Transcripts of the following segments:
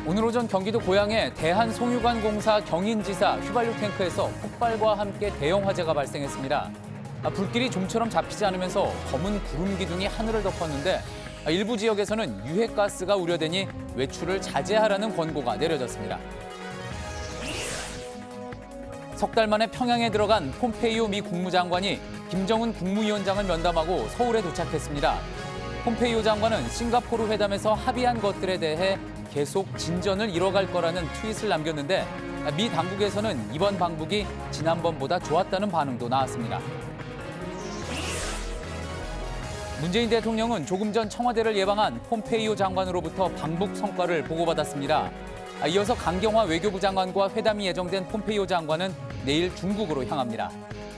오늘 오전 경기도 고양의 대한송유관공사 경인지사 휘발유 탱크에서 폭발과 함께 대형 화재가 발생했습니다. 불길이 좀처럼 잡히지 않으면서 검은 구름 기둥이 하늘을 덮었는데 일부 지역에서는 유해가스가 우려되니 외출을 자제하라는 권고가 내려졌습니다. 석 달 만에 평양에 들어간 폼페이오 미 국무장관이 김정은 국무위원장을 면담하고 서울에 도착했습니다. 폼페이오 장관은 싱가포르 회담에서 합의한 것들에 대해 계속 진전을 이뤄갈 거라는 트윗을 남겼는데 미 당국에서는 이번 방북이 지난번보다 좋았다는 반응도 나왔습니다. 문재인 대통령은 조금 전 청와대를 예방한 폼페이오 장관으로부터 방북 성과를 보고받았습니다. 이어서 강경화 외교부 장관과 회담이 예정된 폼페이오 장관은 내일 중국으로 향합니다.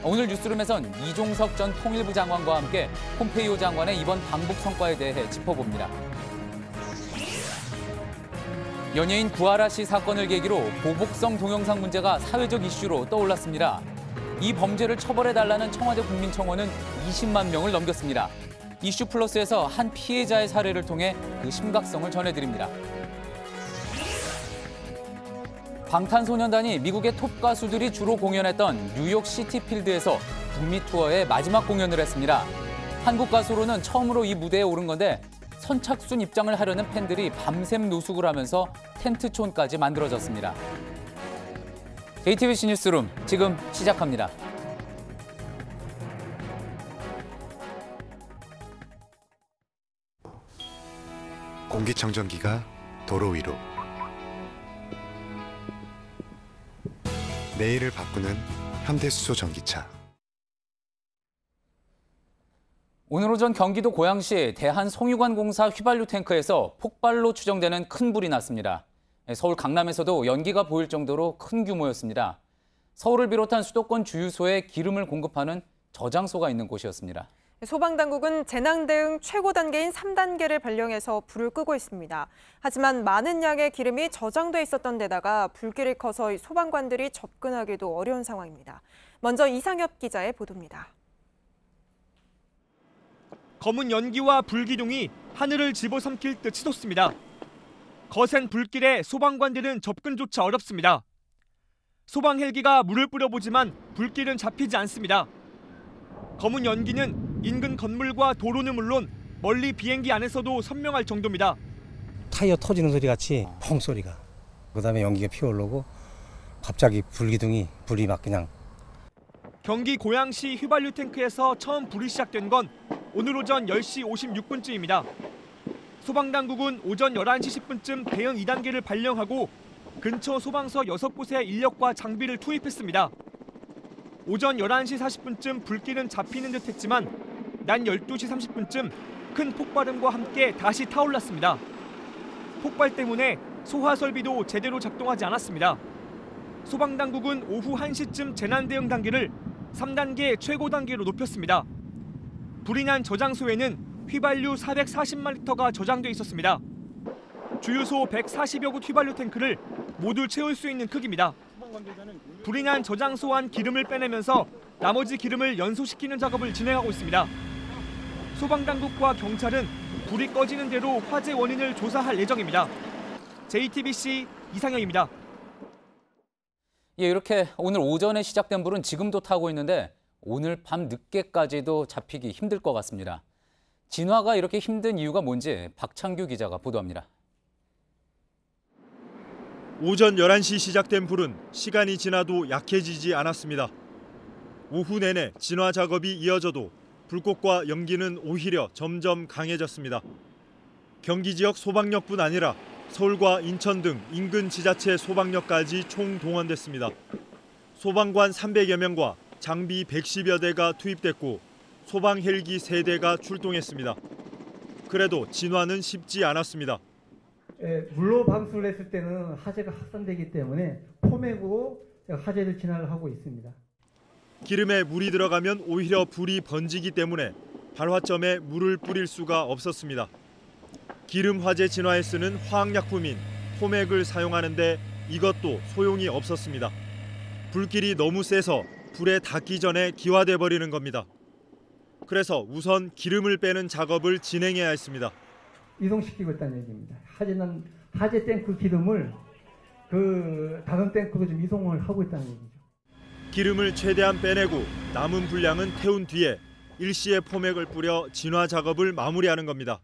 오늘 뉴스룸에선 이종석 전 통일부 장관과 함께 폼페이오 장관의 이번 방북 성과에 대해 짚어봅니다. 연예인 구하라 씨 사건을 계기로 보복성 동영상 문제가 사회적 이슈로 떠올랐습니다. 이 범죄를 처벌해달라는 청와대 국민청원은 20만 명을 넘겼습니다. 이슈 플러스에서 한 피해자의 사례를 통해 그 심각성을 전해드립니다. 방탄소년단이 미국의 톱 가수들이 주로 공연했던 뉴욕 시티필드에서 북미 투어의 마지막 공연을 했습니다. 한국 가수로는 처음으로 이 무대에 오른 건데 선착순 입장을 하려는 팬들이 밤샘 노숙을 하면서 텐트촌까지 만들어졌습니다. JTBC 뉴스룸 지금 시작합니다. 공기청정기가 도로 위로. 내일을 바꾸는 현대수소 전기차. 오늘 오전 경기도 고양시 대한송유관공사 휘발유 탱크에서 폭발로 추정되는 큰 불이 났습니다. 서울 강남에서도 연기가 보일 정도로 큰 규모였습니다. 서울을 비롯한 수도권 주유소에 기름을 공급하는 저장소가 있는 곳이었습니다. 소방당국은 재난 대응 최고 단계인 3단계를 발령해서 불을 끄고 있습니다. 하지만 많은 양의 기름이 저장돼 있었던 데다가 불길이 커서 소방관들이 접근하기도 어려운 상황입니다. 먼저 이상엽 기자의 보도입니다. 검은 연기와 불기둥이 하늘을 집어삼킬 듯 치솟습니다. 거센 불길에 소방관들은 접근조차 어렵습니다. 소방 헬기가 물을 뿌려보지만 불길은 잡히지 않습니다. 검은 연기는 인근 건물과 도로는 물론 멀리 비행기 안에서도 선명할 정도입니다. 타이어 터지는 소리 같이 펑 소리가. 그다음에 연기가 피어오르고 갑자기 불이 막 그냥. 경기 고양시 휘발유 탱크에서 처음 불이 시작된 건 오늘 오전 10시 56분쯤입니다. 소방당국은 오전 11시 10분쯤 대응 2단계를 발령하고 근처 소방서 6곳에 인력과 장비를 투입했습니다. 오전 11시 40분쯤 불길은 잡히는 듯 했지만 낮 12시 30분쯤 큰 폭발음과 함께 다시 타올랐습니다. 폭발 때문에 소화 설비도 제대로 작동하지 않았습니다. 소방당국은 오후 1시쯤 재난대응 단계를 3단계 최고 단계로 높였습니다. 불이 난 저장소에는 휘발유 440만 리터가 저장돼 있었습니다. 주유소 140여 곳 휘발유 탱크를 모두 채울 수 있는 크기입니다. 불이 난 저장소 안 기름을 빼내면서 나머지 기름을 연소시키는 작업을 진행하고 있습니다. 소방당국과 경찰은 불이 꺼지는 대로 화재 원인을 조사할 예정입니다. JTBC 이상영입니다. 이렇게 오늘 오전에 시작된 불은 지금도 타고 있는데 오늘 밤 늦게까지도 잡히기 힘들 것 같습니다. 진화가 이렇게 힘든 이유가 뭔지 박창규 기자가 보도합니다. 오전 11시 시작된 불은 시간이 지나도 약해지지 않았습니다. 오후 내내 진화 작업이 이어져도 불꽃과 연기는 오히려 점점 강해졌습니다. 경기 지역 소방력뿐 아니라 서울과 인천 등 인근 지자체 소방력까지 총동원됐습니다. 소방관 300여 명과 장비 110여 대가 투입됐고 소방 헬기 3대가 출동했습니다. 그래도 진화는 쉽지 않았습니다. 물로 방수를 했을 때는 화재가 확산되기 때문에 포맥으로 화재를 진화를 하고 있습니다. 기름에 물이 들어가면 오히려 불이 번지기 때문에 발화점에 물을 뿌릴 수가 없었습니다. 기름 화재 진화에 쓰는 화학약품인 포맥을 사용하는데 이것도 소용이 없었습니다. 불길이 너무 세서 불에 닿기 전에 기화돼 버리는 겁니다. 그래서 우선 기름을 빼는 작업을 진행해야 했습니다. 이동시키고 있다는 얘기입니다. 화재난 화재 탱크 기름을 그 다른 탱크로 좀 이송을 하고 있다는 얘기죠. 기름을 최대한 빼내고 남은 분량은 태운 뒤에 일시에 포맥을 뿌려 진화 작업을 마무리하는 겁니다.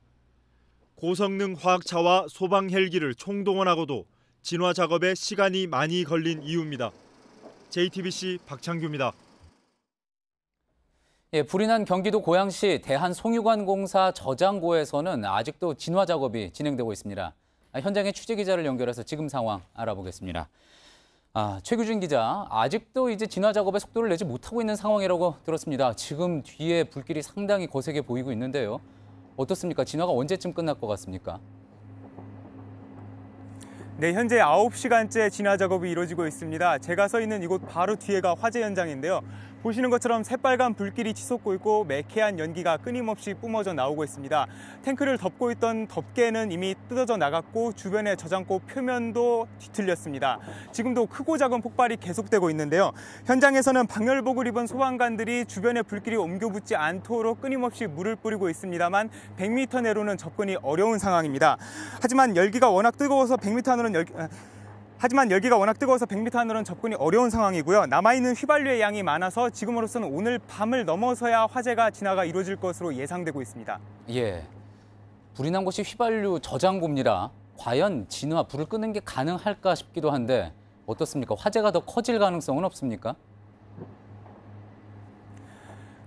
고성능 화학차와 소방 헬기를 총동원하고도 진화 작업에 시간이 많이 걸린 이유입니다. JTBC 박창규입니다. 예, 불이 난 경기도 고양시 대한송유관공사 저장고에서는 아직도 진화 작업이 진행되고 있습니다. 현장에 취재 기자를 연결해서 지금 상황 알아보겠습니다. 최규진 기자, 아직도 이제 진화 작업에 속도를 내지 못하고 있는 상황이라고 들었습니다. 지금 뒤에 불길이 상당히 거세게 보이고 있는데요. 어떻습니까? 진화가 언제쯤 끝날 것 같습니까? 네, 현재 9시간째 진화 작업이 이루어지고 있습니다. 제가 서 있는 이곳 바로 뒤에가 화재 현장인데요. 보시는 것처럼 새빨간 불길이 치솟고 있고 매캐한 연기가 끊임없이 뿜어져 나오고 있습니다. 탱크를 덮고 있던 덮개는 이미 뜯어져 나갔고 주변의 저장고 표면도 뒤틀렸습니다. 지금도 크고 작은 폭발이 계속되고 있는데요. 현장에서는 방열복을 입은 소방관들이 주변에 불길이 옮겨붙지 않도록 끊임없이 물을 뿌리고 있습니다만 100m 내로는 접근이 어려운 상황입니다. 하지만 열기가 워낙 뜨거워서 100m 안으로는 접근이 어려운 상황이고요. 남아있는 휘발유의 양이 많아서 지금으로서는 오늘 밤을 넘어서야 화재가 진화가 이루어질 것으로 예상되고 있습니다. 예, 불이 난 곳이 휘발유 저장고입니다. 과연 진화, 불을 끄는 게 가능할까 싶기도 한데 어떻습니까? 화재가 더 커질 가능성은 없습니까?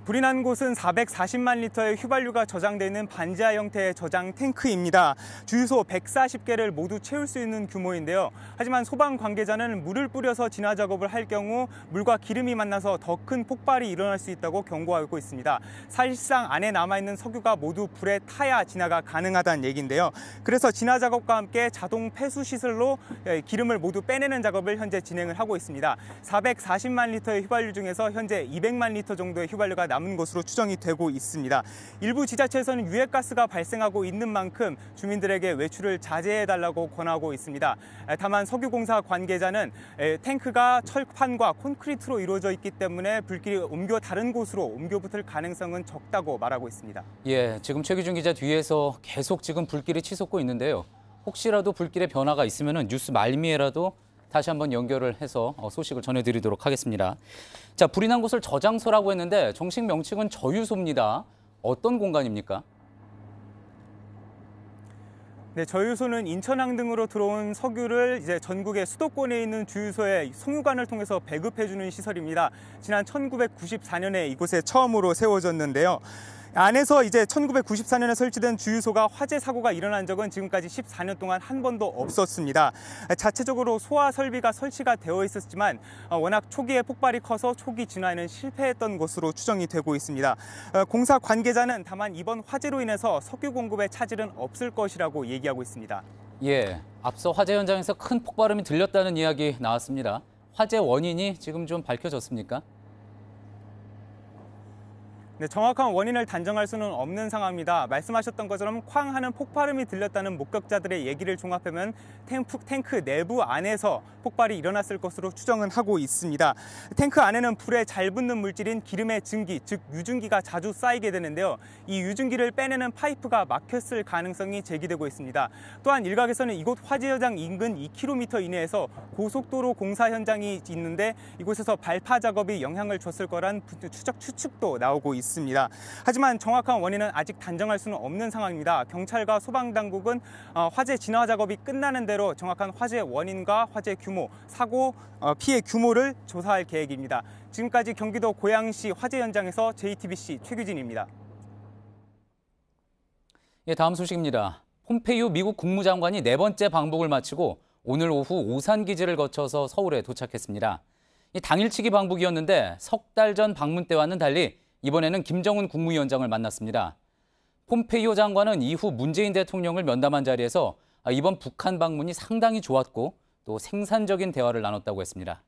불이 난 곳은 440만 리터의 휘발유가 저장되어 있는 반지하 형태의 저장 탱크입니다. 주유소 140개를 모두 채울 수 있는 규모인데요. 하지만 소방 관계자는 물을 뿌려서 진화 작업을 할 경우 물과 기름이 만나서 더 큰 폭발이 일어날 수 있다고 경고하고 있습니다. 사실상 안에 남아있는 석유가 모두 불에 타야 진화가 가능하다는 얘기인데요. 그래서 진화 작업과 함께 자동 폐수 시설로 기름을 모두 빼내는 작업을 현재 진행을 하고 있습니다. 440만 리터의 휘발유 중에서 현재 200만 리터 정도의 휘발유가 남은 것으로 추정이 되고 있습니다. 일부 지자체에서는 유해가스가 발생하고 있는 만큼 주민들에게 외출을 자제해달라고 권하고 있습니다. 다만 석유공사 관계자는 탱크가 철판과 콘크리트로 이루어져 있기 때문에 불길이 다른 곳으로 옮겨붙을 가능성은 적다고 말하고 있습니다. 예, 지금 최규준 기자 뒤에서 계속 지금 불길이 치솟고 있는데요. 혹시라도 불길의 변화가 있으면 뉴스 말미에라도 다시 한번 연결을 해서 소식을 전해드리도록 하겠습니다. 자, 불이 난 곳을 저장소라고 했는데 정식 명칭은 저유소입니다. 어떤 공간입니까? 네, 저유소는 인천항 등으로 들어온 석유를 이제 전국의 수도권에 있는 주유소에 송유관을 통해서 배급해주는 시설입니다. 지난 1994년에 이곳에 처음으로 세워졌는데요. 안에서 이제 1994년에 설치된 주유소가 화재 사고가 일어난 적은 지금까지 14년 동안 한 번도 없었습니다. 자체적으로 소화 설비가 설치가 되어 있었지만 워낙 초기에 폭발이 커서 초기 진화에는 실패했던 것으로 추정이 되고 있습니다. 공사 관계자는 다만 이번 화재로 인해서 석유 공급에 차질은 없을 것이라고 얘기하고 있습니다. 예, 앞서 화재 현장에서 큰 폭발음이 들렸다는 이야기 나왔습니다. 화재 원인이 지금 좀 밝혀졌습니까? 네, 정확한 원인을 단정할 수는 없는 상황입니다. 말씀하셨던 것처럼 쾅 하는 폭발음이 들렸다는 목격자들의 얘기를 종합하면 탱크 내부 안에서 폭발이 일어났을 것으로 추정은 하고 있습니다. 탱크 안에는 불에 잘 붙는 물질인 기름의 증기, 즉 유증기가 자주 쌓이게 되는데요. 이 유증기를 빼내는 파이프가 막혔을 가능성이 제기되고 있습니다. 또한 일각에서는 이곳 화재 현장 인근 2km 이내에서 고속도로 공사 현장이 있는데 이곳에서 발파 작업이 영향을 줬을 거란 추측도 나오고 있습니다. 하지만 정확한 원인은 아직 단정할 수는 없는 상황입니다. 경찰과 소방당국은 화재 진화 작업이 끝나는 대로 정확한 화재 원인과 화재 규모, 사고 피해 규모를 조사할 계획입니다. 지금까지 경기도 고양시 화재 현장에서 JTBC 최규진입니다. 예, 다음 소식입니다. 폼페이오 미국 국무장관이 4번째 방북을 마치고 오늘 오후 오산 기지를 거쳐서 서울에 도착했습니다. 당일치기 방북이었는데 석 달 전 방문 때와는 달리 이번에는 김정은 국무위원장을 만났습니다. 폼페이오 장관은 이후 문재인 대통령을 면담한 자리에서 이번 북한 방문이 상당히 좋았고 또 생산적인 대화를 나눴다고 했습니다.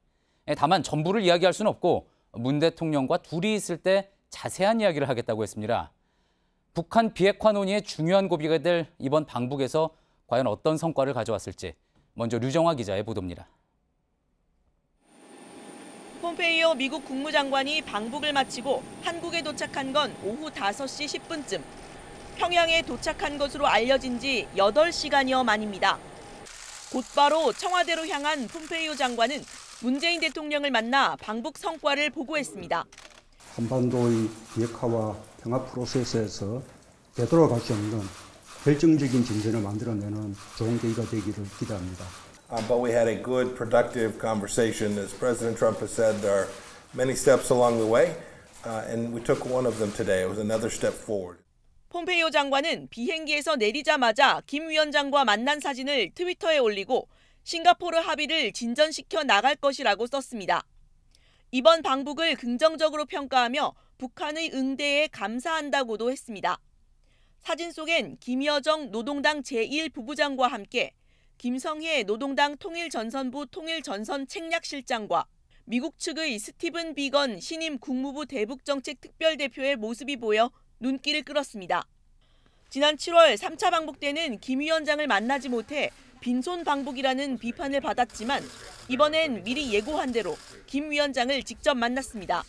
다만 전부를 이야기할 수는 없고 문 대통령과 둘이 있을 때 자세한 이야기를 하겠다고 했습니다. 북한 비핵화 논의의 중요한 고비가 될 이번 방북에서 과연 어떤 성과를 가져왔을지 먼저 류정화 기자의 보도입니다. 폼페이오 미국 국무장관이 방북을 마치고 한국에 도착한 건 오후 5시 10분쯤. 평양에 도착한 것으로 알려진 지 8시간여 만입니다. 곧바로 청와대로 향한 폼페이오 장관은 문재인 대통령을 만나 방북 성과를 보고했습니다. 한반도의 비핵화와 평화 프로세스에서 되돌아갈 수 없는 결정적인 진전을 만들어내는 좋은 계기가 되기를 기대합니다. But we had a good, productive conversation. As President Trump has said, there are many steps along the way, and we took one of them today. It was another step forward. 폼페이오 장관은 비행기에서 내리자마자 김 위원장과 만난 사진을 트위터에 올리고 싱가포르 합의를 진전시켜 나갈 것이라고 썼습니다. 이번 방북을 긍정적으로 평가하며 북한의 응대에 감사한다고도 했습니다. 사진 속엔 김여정 노동당 제1부부장과 함께 김성혜 노동당 통일전선부 통일전선 책략실장과 미국 측의 스티븐 비건 신임 국무부 대북정책특별대표의 모습이 보여 눈길을 끌었습니다. 지난 7월 3차 방북 때는 김 위원장을 만나지 못해 빈손 방북이라는 비판을 받았지만 이번엔 미리 예고한 대로 김 위원장을 직접 만났습니다.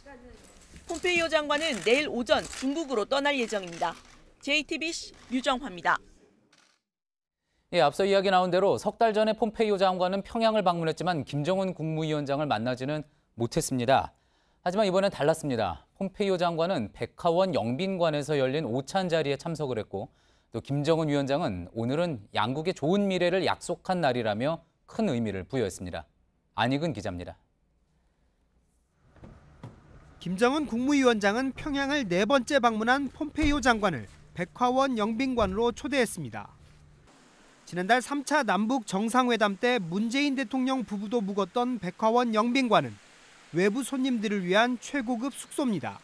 폼페이오 장관은 내일 오전 중국으로 떠날 예정입니다. JTBC 유정화입니다. 예, 앞서 이야기 나온 대로 석 달 전에 폼페이오 장관은 평양을 방문했지만 김정은 국무위원장을 만나지는 못했습니다. 하지만 이번엔 달랐습니다. 폼페이오 장관은 백화원 영빈관에서 열린 오찬 자리에 참석을 했고 또 김정은 위원장은 오늘은 양국의 좋은 미래를 약속한 날이라며 큰 의미를 부여했습니다. 안익은 기자입니다. 김정은 국무위원장은 평양을 4번째 방문한 폼페이오 장관을 백화원 영빈관으로 초대했습니다. 지난달 3차 남북 정상회담 때 문재인 대통령 부부도 묵었던 백화원 영빈관은 외부 손님들을 위한 최고급 숙소입니다.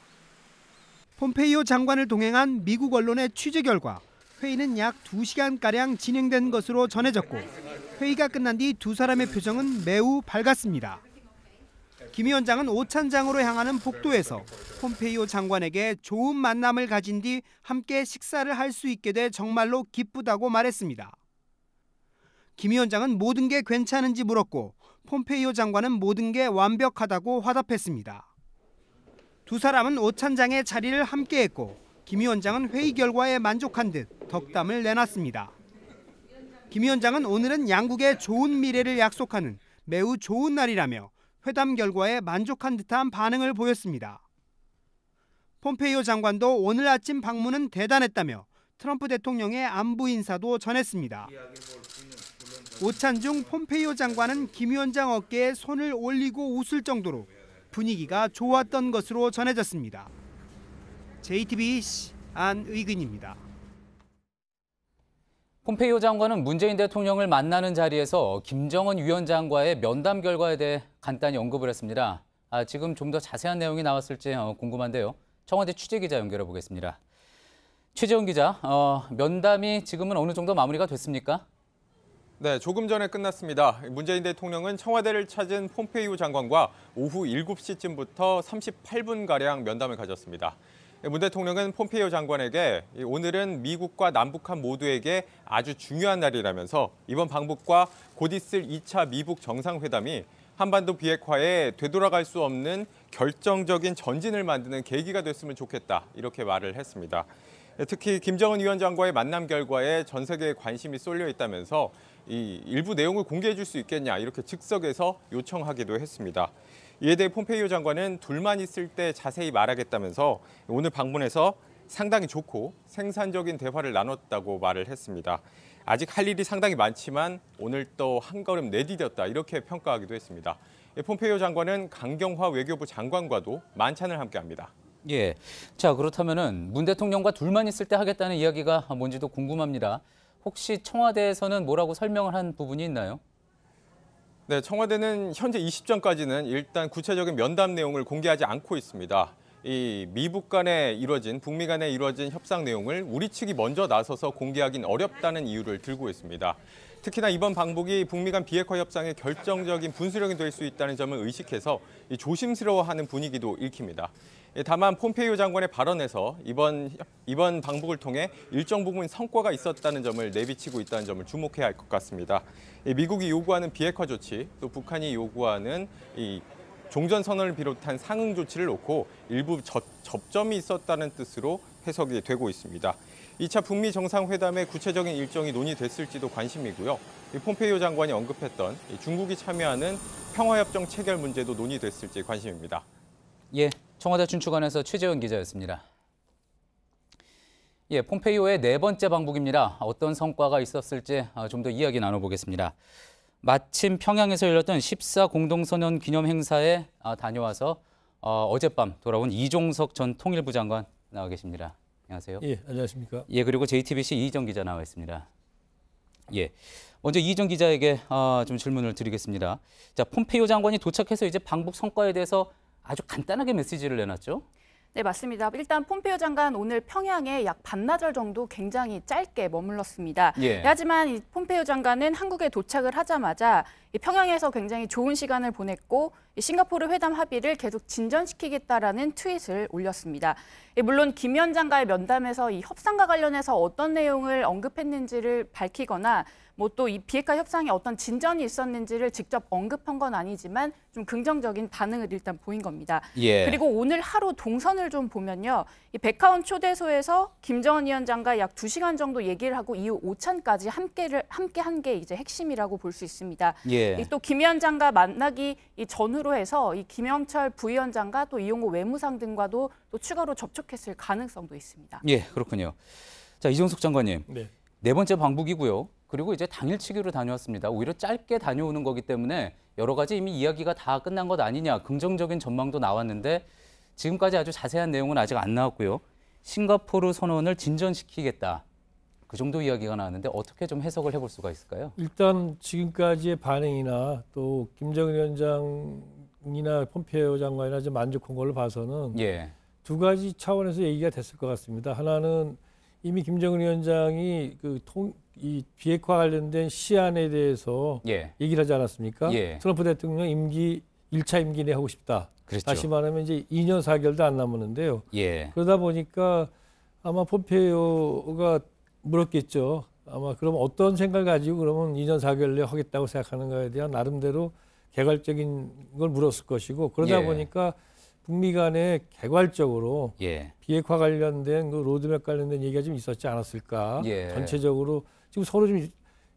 폼페이오 장관을 동행한 미국 언론의 취재 결과 회의는 약 2시간가량 진행된 것으로 전해졌고 회의가 끝난 뒤 두 사람의 표정은 매우 밝았습니다. 김 위원장은 오찬장으로 향하는 복도에서 폼페이오 장관에게 좋은 만남을 가진 뒤 함께 식사를 할 수 있게 돼 정말로 기쁘다고 말했습니다. 김 위원장은 모든 게 괜찮은지 물었고 폼페이오 장관은 모든 게 완벽하다고 화답했습니다. 두 사람은 오찬장의 자리를 함께했고 김 위원장은 회의 결과에 만족한 듯 덕담을 내놨습니다. 김 위원장은 오늘은 양국의 좋은 미래를 약속하는 매우 좋은 날이라며 회담 결과에 만족한 듯한 반응을 보였습니다. 폼페이오 장관도 오늘 아침 방문은 대단했다며 트럼프 대통령의 안부 인사도 전했습니다. 오찬 중 폼페이오 장관은 김 위원장 어깨에 손을 올리고 웃을 정도로 분위기가 좋았던 것으로 전해졌습니다. JTBC 안의근입니다. 폼페이오 장관은 문재인 대통령을 만나는 자리에서 김정은 위원장과의 면담 결과에 대해 간단히 언급을 했습니다. 지금 좀 더 자세한 내용이 나왔을지 궁금한데요. 청와대 취재기자 연결해 보겠습니다. 최재훈 기자, 면담이 지금은 어느 정도 마무리가 됐습니까? 네, 조금 전에 끝났습니다. 문재인 대통령은 청와대를 찾은 폼페이오 장관과 오후 7시쯤부터 38분가량 면담을 가졌습니다. 문 대통령은 폼페이오 장관에게 오늘은 미국과 남북한 모두에게 아주 중요한 날이라면서 이번 방북과 곧 있을 2차 미북 정상회담이 한반도 비핵화에 되돌아갈 수 없는 결정적인 전진을 만드는 계기가 됐으면 좋겠다, 이렇게 말을 했습니다. 특히 김정은 위원장과의 만남 결과에 전 세계에 관심이 쏠려 있다면서 이 일부 내용을 공개해 줄 수 있겠냐, 이렇게 즉석에서 요청하기도 했습니다. 이에 대해 폼페이오 장관은 둘만 있을 때 자세히 말하겠다면서 오늘 방문해서 상당히 좋고 생산적인 대화를 나눴다고 말을 했습니다. 아직 할 일이 상당히 많지만 오늘 또 한 걸음 내디뎠다, 이렇게 평가하기도 했습니다. 폼페이오 장관은 강경화 외교부 장관과도 만찬을 함께합니다. 예, 자 그렇다면은 문 대통령과 둘만 있을 때 하겠다는 이야기가 뭔지도 궁금합니다. 혹시 청와대에서는 뭐라고 설명을 한 부분이 있나요? 네, 청와대는 현재 20전까지는 일단 구체적인 면담 내용을 공개하지 않고 있습니다. 이 미북 간에 이루어진, 북미 간에 이루어진 협상 내용을 우리 측이 먼저 나서서 공개하긴 어렵다는 이유를 들고 있습니다. 특히나 이번 방북이 북미 간 비핵화 협상의 결정적인 분수령이 될 수 있다는 점을 의식해서 조심스러워하는 분위기도 읽힙니다. 다만 폼페이오 장관의 발언에서 이번 방북을 통해 일정 부분 성과가 있었다는 점을 내비치고 있다는 점을 주목해야 할 것 같습니다. 미국이 요구하는 비핵화 조치, 또 북한이 요구하는 이 종전선언을 비롯한 상응 조치를 놓고 일부 접점이 있었다는 뜻으로 해석이 되고 있습니다. 2차 북미 정상회담의 구체적인 일정이 논의됐을지도 관심이고요. 폼페이오 장관이 언급했던 중국이 참여하는 평화협정 체결 문제도 논의됐을지 관심입니다. 예, 청와대 춘추관에서 최재원 기자였습니다. 예, 폼페이오의 네 번째 방북입니다. 어떤 성과가 있었을지 좀 더 이야기 나눠보겠습니다. 마침 평양에서 열렸던 14 공동선언 기념 행사에 다녀와서 어젯밤 돌아온 이종석 전 통일부 장관 나와 계십니다. 안녕하세요. 예, 안녕하십니까. 예, 그리고 JTBC 이희정 기자 나와 있습니다. 예, 먼저 이희정 기자에게 좀 질문을 드리겠습니다. 자, 폼페이오 장관이 도착해서 이제 방북 성과에 대해서 아주 간단하게 메시지를 내놨죠? 네, 맞습니다. 일단 폼페이오 장관 오늘 평양에 약 반나절 정도 굉장히 짧게 머물렀습니다. 예. 하지만 이 폼페이오 장관은 한국에 도착을 하자마자 이 평양에서 굉장히 좋은 시간을 보냈고 이 싱가포르 회담 합의를 계속 진전시키겠다라는 트윗을 올렸습니다. 물론 김 위원장과의 면담에서 이 협상과 관련해서 어떤 내용을 언급했는지를 밝히거나 뭐 또 이 비핵화 협상에 어떤 진전이 있었는지를 직접 언급한 건 아니지만 좀 긍정적인 반응을 일단 보인 겁니다. 예. 그리고 오늘 하루 동선을 좀 보면요. 이 백화원 초대소에서 김정은 위원장과 약 2시간 정도 얘기를 하고 이후 오찬까지 함께 한 게 이제 핵심이라고 볼 수 있습니다. 예. 또 김 위원장과 만나기 이 전후로 해서 이 김영철 부위원장과 또 이용호 외무상 등과도 또 추가로 접촉했을 가능성도 있습니다. 예, 그렇군요. 자, 이종석 장관님. 네 번째 방북이고요. 그리고 이제 당일치기로 다녀왔습니다. 오히려 짧게 다녀오는 거기 때문에 여러 가지 이미 이야기가 다 끝난 것 아니냐, 긍정적인 전망도 나왔는데 지금까지 아주 자세한 내용은 아직 안 나왔고요. 싱가포르 선언을 진전시키겠다. 그 정도 이야기가 나왔는데 어떻게 좀 해석을 해볼 수가 있을까요? 일단 지금까지의 반응이나 또 김정은 위원장이나 폼페이오 장관이나 좀 만족한 걸로 봐서는 예. 두 가지 차원에서 얘기가 됐을 것 같습니다. 하나는 이미 김정은 위원장이 이 비핵화 관련된 시안에 대해서 예. 얘기를 하지 않았습니까? 예. 트럼프 대통령 1차 임기 내 하고 싶다. 그렇죠. 다시 말하면 이제 2년 4개월도 안 남았는데요. 예. 그러다 보니까 아마 폼페이오가 물었겠죠. 아마 그럼 어떤 생각을 가지고 그러면 2년 4개월 내에 하겠다고 생각하는가에 대한 나름대로 개괄적인 걸 물었을 것이고 그러다 예. 보니까 북미 간에 개괄적으로 예. 비핵화 관련된 그 로드맵 관련된 얘기가 좀 있었지 않았을까. 예. 전체적으로 지금 서로 좀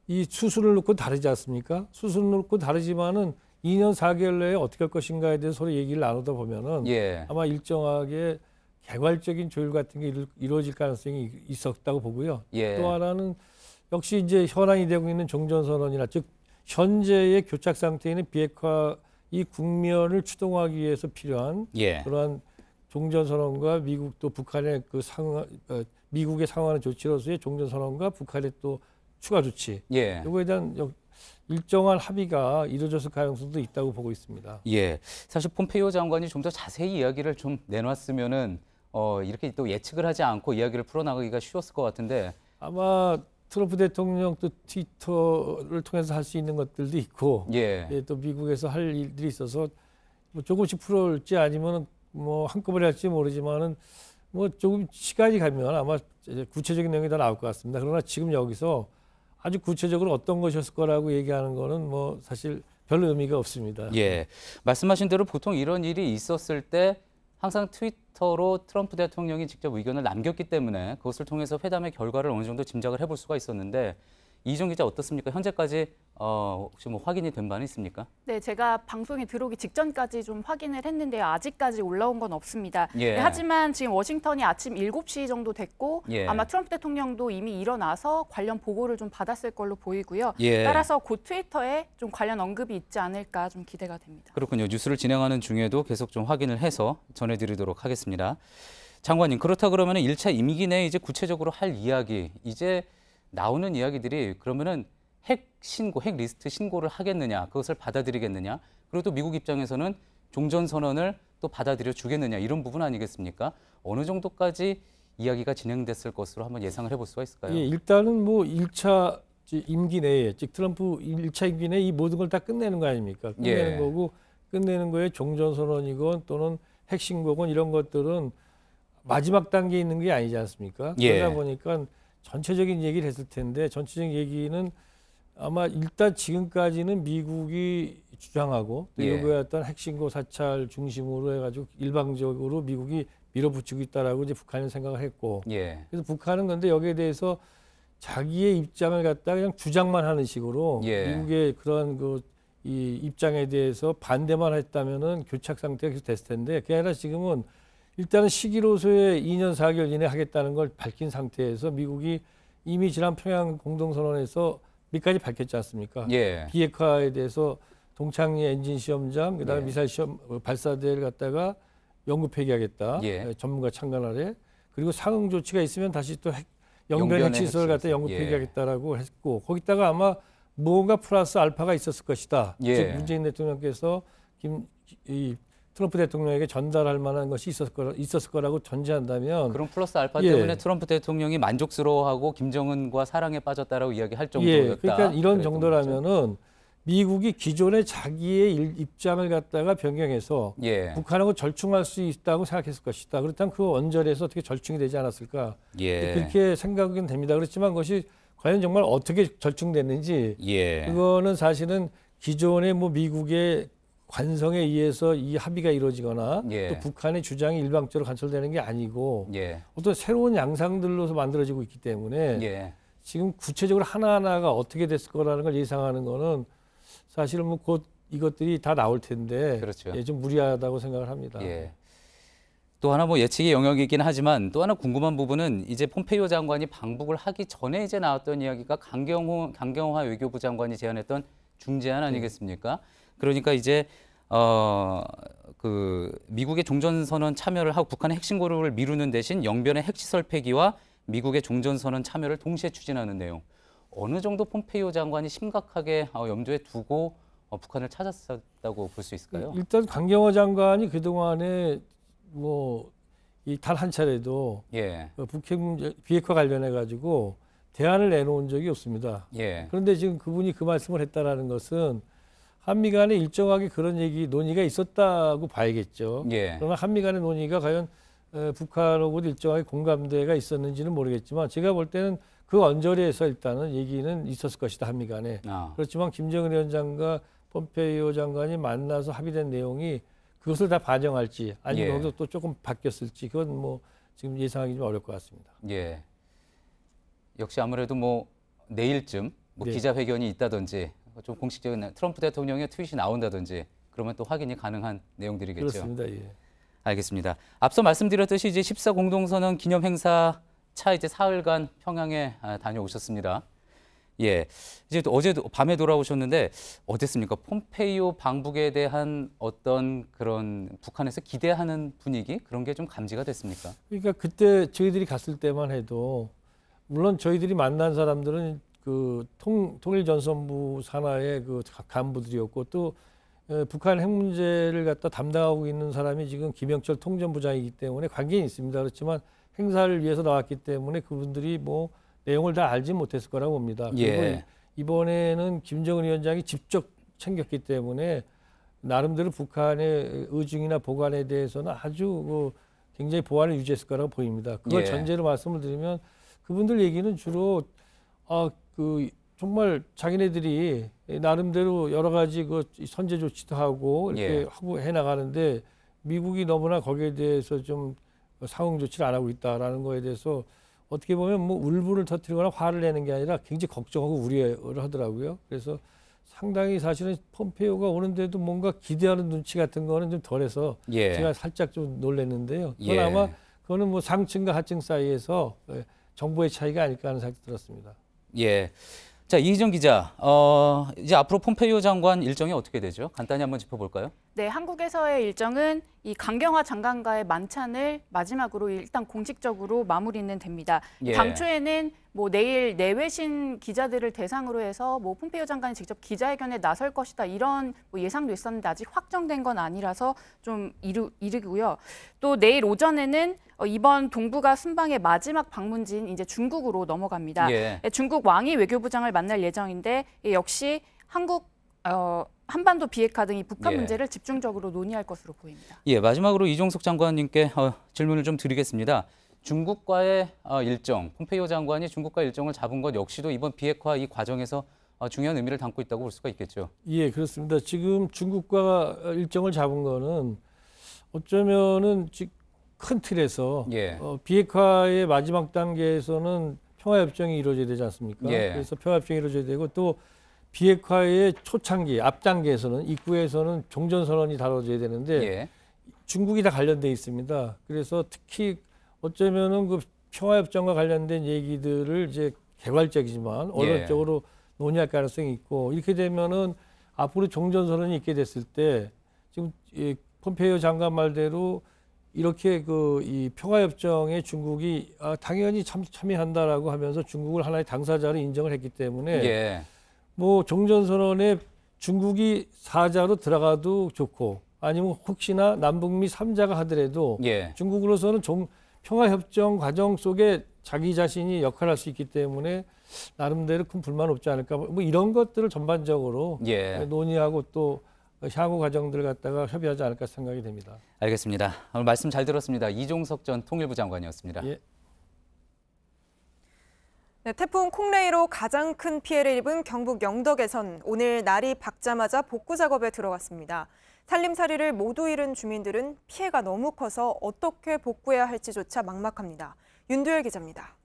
이 수순을 놓고 다르지 않습니까? 수순을 놓고 다르지만은 2년 4개월 내에 어떻게 할 것인가에 대해서 서로 얘기를 나누다 보면은 예. 아마 일정하게 개괄적인 조율 같은 게 이루어질 가능성이 있었다고 보고요. 예. 또 하나는 역시 이제 현안이 되고 있는 종전선언이나 즉 현재의 교착 상태에 있는 비핵화 이 국면을 추동하기 위해서 필요한 예. 그러한 종전선언과 미국 또 북한의 미국의 상황하는 조치로서의 종전선언과 북한의 또 추가 조치 예. 이거에 대한 일정한 합의가 이루어졌을 가능성도 있다고 보고 있습니다. 예, 사실 폼페이오 장관이 좀 더 자세히 이야기를 좀 내놨으면은 이렇게 또 예측을 하지 않고 이야기를 풀어나가기가 쉬웠을 것 같은데 아마 트럼프 대통령 또 트위터를 통해서 할 수 있는 것들도 있고 예. 예, 또 미국에서 할 일들이 있어서 뭐 조금씩 풀어올지 아니면 뭐 한꺼번에 할지 모르지만은 뭐 조금 시간이 가면 아마 구체적인 내용이 더 나올 것 같습니다. 그러나 지금 여기서 아주 구체적으로 어떤 것이었을 거라고 얘기하는 거는 뭐 사실 별 의미가 없습니다. 예, 말씀하신 대로 보통 이런 일이 있었을 때 항상 트위터로 트럼프 대통령이 직접 의견을 남겼기 때문에 그것을 통해서 회담의 결과를 어느 정도 짐작을 해볼 수가 있었는데 이희정 기자 어떻습니까? 현재까지 혹시 뭐 확인이 된 바는 있습니까? 네, 제가 방송에 들어오기 직전까지 좀 확인을 했는데요. 아직까지 올라온 건 없습니다. 예. 네, 하지만 지금 워싱턴이 아침 7시 정도 됐고 예. 아마 트럼프 대통령도 이미 일어나서 관련 보고를 좀 받았을 걸로 보이고요. 예. 따라서 곧 트위터에 좀 관련 언급이 있지 않을까 좀 기대가 됩니다. 그렇군요. 뉴스를 진행하는 중에도 계속 좀 확인을 해서 전해드리도록 하겠습니다. 장관님, 그렇다 그러면 1차 임기 내에 이제 구체적으로 할 이야기, 이제 나오는 이야기들이 그러면은 핵 리스트 신고를 하겠느냐, 그것을 받아들이겠느냐, 그리고 또 미국 입장에서는 종전선언을 또 받아들여 주겠느냐, 이런 부분 아니겠습니까? 어느 정도까지 이야기가 진행됐을 것으로 한번 예상을 해볼 수가 있을까요? 예, 일단은 뭐 1차 임기 내에, 즉 트럼프 1차 임기 내에 이 모든 걸 다 끝내는 거 아닙니까? 끝내는 예. 거고, 끝내는 거에 종전선언이건 또는 핵신고건 이런 것들은 마지막 단계에 있는 게 아니지 않습니까? 예. 그러다 보니까 전체적인 얘기를 했을 텐데 전체적인 얘기는 아마 일단 지금까지는 미국이 주장하고 또 예. 요구했던 핵신고 사찰 중심으로 해가지고 일방적으로 미국이 밀어붙이고 있다라고 이제 북한은 생각을 했고, 예. 그래서 북한은 근데 여기에 대해서 자기의 입장을 갖다 그냥 주장만 하는 식으로 예. 미국의 그런 이 입장에 대해서 반대만 했다면은 교착 상태가 계속 됐을 텐데, 그게 아니라 지금은 일단은 시기로서에 2년 4개월 이내 하겠다는 걸 밝힌 상태에서 미국이 이미 지난 평양 공동선언에서 몇가지 밝혔지 않습니까? 예. 비핵화에 대해서 동창리 엔진 시험장, 그다음에 예. 미사일 시험 발사대를 갖다가 영구 폐기하겠다. 예. 전문가 참관 아래. 그리고 상응 조치가 있으면 다시 또 영변 핵시설을 갖다 영구 예. 폐기하겠다라고 했고, 거기다가 아마 뭔가 플러스 알파가 있었을 것이다. 예. 즉 문재인 대통령께서 트럼프 대통령에게 전달할 만한 것이 있었을 거라고 전제한다면, 그런 플러스 알파 예. 때문에 트럼프 대통령이 만족스러워하고 김정은과 사랑에 빠졌다라고 이야기할 정도였다. 예. 그러니까 이런 정도라면은 미국이 기존의 자기의 입장을 갖다가 변경해서 예. 북한하고 절충할 수 있다고 생각했을 것이다. 그렇다면 그 원절에서 어떻게 절충이 되지 않았을까? 예. 그렇게 생각은 됩니다. 그렇지만 그것이 과연 정말 어떻게 절충됐는지, 예. 그거는 사실은 기존의 미국의 관성에 의해서 이 합의가 이루어지거나 예. 또 북한의 주장이 일방적으로 관철되는 게 아니고 예. 어떤 새로운 양상들로서 만들어지고 있기 때문에 예. 지금 구체적으로 하나하나가 어떻게 됐을 거라는 걸 예상하는 거는 사실은 곧 이것들이 다 나올 텐데, 그렇죠. 좀 무리하다고 생각을 합니다. 예. 또 하나 예측의 영역이긴 하지만 또 하나 궁금한 부분은 이제 pompeio 장관이 방북을 하기 전에 이제 나왔던 이야기가 강경화 외교부 장관이 제안했던 중재안 아니겠습니까? 그러니까 이제 미국의 종전선언 참여를 하고 북한의 핵심 고르를 미루는 대신 영변의 핵시설 폐기와 미국의 종전선언 참여를 동시에 추진하는 내용. 어느 정도 폼페이오 장관이 심각하게 염두에 두고 북한을 찾았다고 볼 수 있을까요? 일단 강경화 장관이 그동안에 이 단 한 차례도 예. 북핵 문제, 비핵화 관련해 가지고 대안을 내놓은 적이 없습니다. 예. 그런데 지금 그분이 그 말씀을 했다라는 것은 한미 간에 일정하게 그런 논의가 있었다고 봐야겠죠. 예. 그러나 한미 간의 논의가 과연 북한하고 일정하게 공감대가 있었는지는 모르겠지만, 제가 볼 때는 그 언저리에서 일단은 얘기는 있었을 것이다, 한미 간에. 그렇지만 김정은 위원장과 폼페이오 장관이 만나서 합의된 내용이 그것을 다 반영할지 아니면 예. 거기서 또 조금 바뀌었을지, 그건 지금 예상하기 좀 어려울 것 같습니다. 예. 역시 아무래도 내일쯤 네. 기자회견이 있다든지 좀 공식적인 트럼프 대통령의 트윗이 나온다든지 그러면 또 확인이 가능한 내용들이겠죠. 그렇습니다. 예. 알겠습니다. 앞서 말씀드렸듯이 이제 14 공동선언 기념 행사 차 이제 사흘간 평양에 다녀오셨습니다. 예, 이제 어제도 밤에 돌아오셨는데 어땠습니까? 폼페이오 방북에 대한 어떤 그런 북한에서 기대하는 분위기 그런 게 좀 감지가 됐습니까? 그러니까 그때 저희들이 갔을 때만 해도 물론 저희들이 만난 사람들은 그 통일전선부 산하의 그 간부들이었고, 또 북한 핵 문제를 갖다 담당하고 있는 사람이 지금 김영철 통전부장이기 때문에 관계는 있습니다. 그렇지만 행사를 위해서 나왔기 때문에 그분들이 내용을 다 알지 못했을 거라고 봅니다. 그리고 예. 이번에는 김정은 위원장이 직접 챙겼기 때문에 나름대로 북한의 의중이나 보관에 대해서는 아주 굉장히 보안을 유지했을 거라고 보입니다. 그걸 예. 전제로 말씀을 드리면 그분들 얘기는 주로 정말 자기네들이 나름대로 여러 가지 선제 조치도 하고 이렇게 예. 하고 해 나가는데 미국이 너무나 거기에 대해서 좀 상응 조치를 안 하고 있다라는 거에 대해서 어떻게 보면 울분을 터뜨리거나 화를 내는 게 아니라 굉장히 걱정하고 우려를 하더라고요. 그래서 상당히 사실은 폼페이오가 오는데도 뭔가 기대하는 눈치 같은 거는 좀 덜해서 예. 제가 살짝 좀 놀랐는데요. 그건 예. 아마 그거는 상층과 하층 사이에서 정보의 차이가 아닐까 하는 생각이 들었습니다. 예. 자, 이희정 기자, 이제 앞으로 폼페이오 장관 일정이 어떻게 되죠? 간단히 한번 짚어볼까요? 네, 한국에서의 일정은 이 강경화 장관과의 만찬을 마지막으로 일단 공식적으로 마무리는 됩니다. 예. 당초에는 내일 내외신 기자들을 대상으로 해서 폼페이오 장관이 직접 기자회견에 나설 것이다 이런 예상도 있었는데 아직 확정된 건 아니라서 좀 이르고요. 또 내일 오전에는 이번 동북아 순방의 마지막 방문지인 이제 중국으로 넘어갑니다. 예. 중국 왕이 외교부장을 만날 예정인데 역시 한반도 비핵화 등이 북한 예. 문제를 집중적으로 논의할 것으로 보입니다. 예, 마지막으로 이종석 장관님께 질문을 좀 드리겠습니다. 중국과의 일정, 폼페이오 장관이 중국과 일정을 잡은 것 역시도 이번 비핵화 이 과정에서 중요한 의미를 담고 있다고 볼 수가 있겠죠. 예, 그렇습니다. 지금 중국과 일정을 잡은 거는 어쩌면은 큰 틀에서 예. 비핵화의 마지막 단계에서는 평화협정이 이루어져야 되지 않습니까? 예. 그래서 평화협정이 이루어져야 되고 또 비핵화의 초창기, 앞 단계에서는 입구에서는 종전선언이 다뤄져야 되는데 예. 중국이 다 관련돼 있습니다. 그래서 특히 어쩌면은 그 평화협정과 관련된 얘기들을 이제 개괄적이지만 언론적으로 논의할 가능성이 있고 이렇게 되면은 앞으로 종전선언이 있게 됐을 때 지금 이 폼페이오 장관 말대로 이렇게 이 평화협정에 중국이 당연히 참여한다라고 하면서 중국을 하나의 당사자로 인정을 했기 때문에 예. 뭐 종전선언에 중국이 사자로 들어가도 좋고 아니면 혹시나 남북미 3자가 하더라도 예. 중국으로서는 평화협정 과정 속에 자기 자신이 역할을 할 수 있기 때문에 나름대로 큰 불만 없지 않을까 뭐 이런 것들을 전반적으로 논의하고 또 향후 과정들을 갖다가 협의하지 않을까 생각이 됩니다. 알겠습니다. 오늘 말씀 잘 들었습니다. 이종석 전 통일부 장관이었습니다. 예. 네, 태풍 콩레이로 가장 큰 피해를 입은 경북 영덕에선 오늘 날이 밝자마자 복구 작업에 들어갔습니다. 살림살이를 모두 잃은 주민들은 피해가 너무 커서 어떻게 복구해야 할지조차 막막합니다. 윤두열 기자입니다.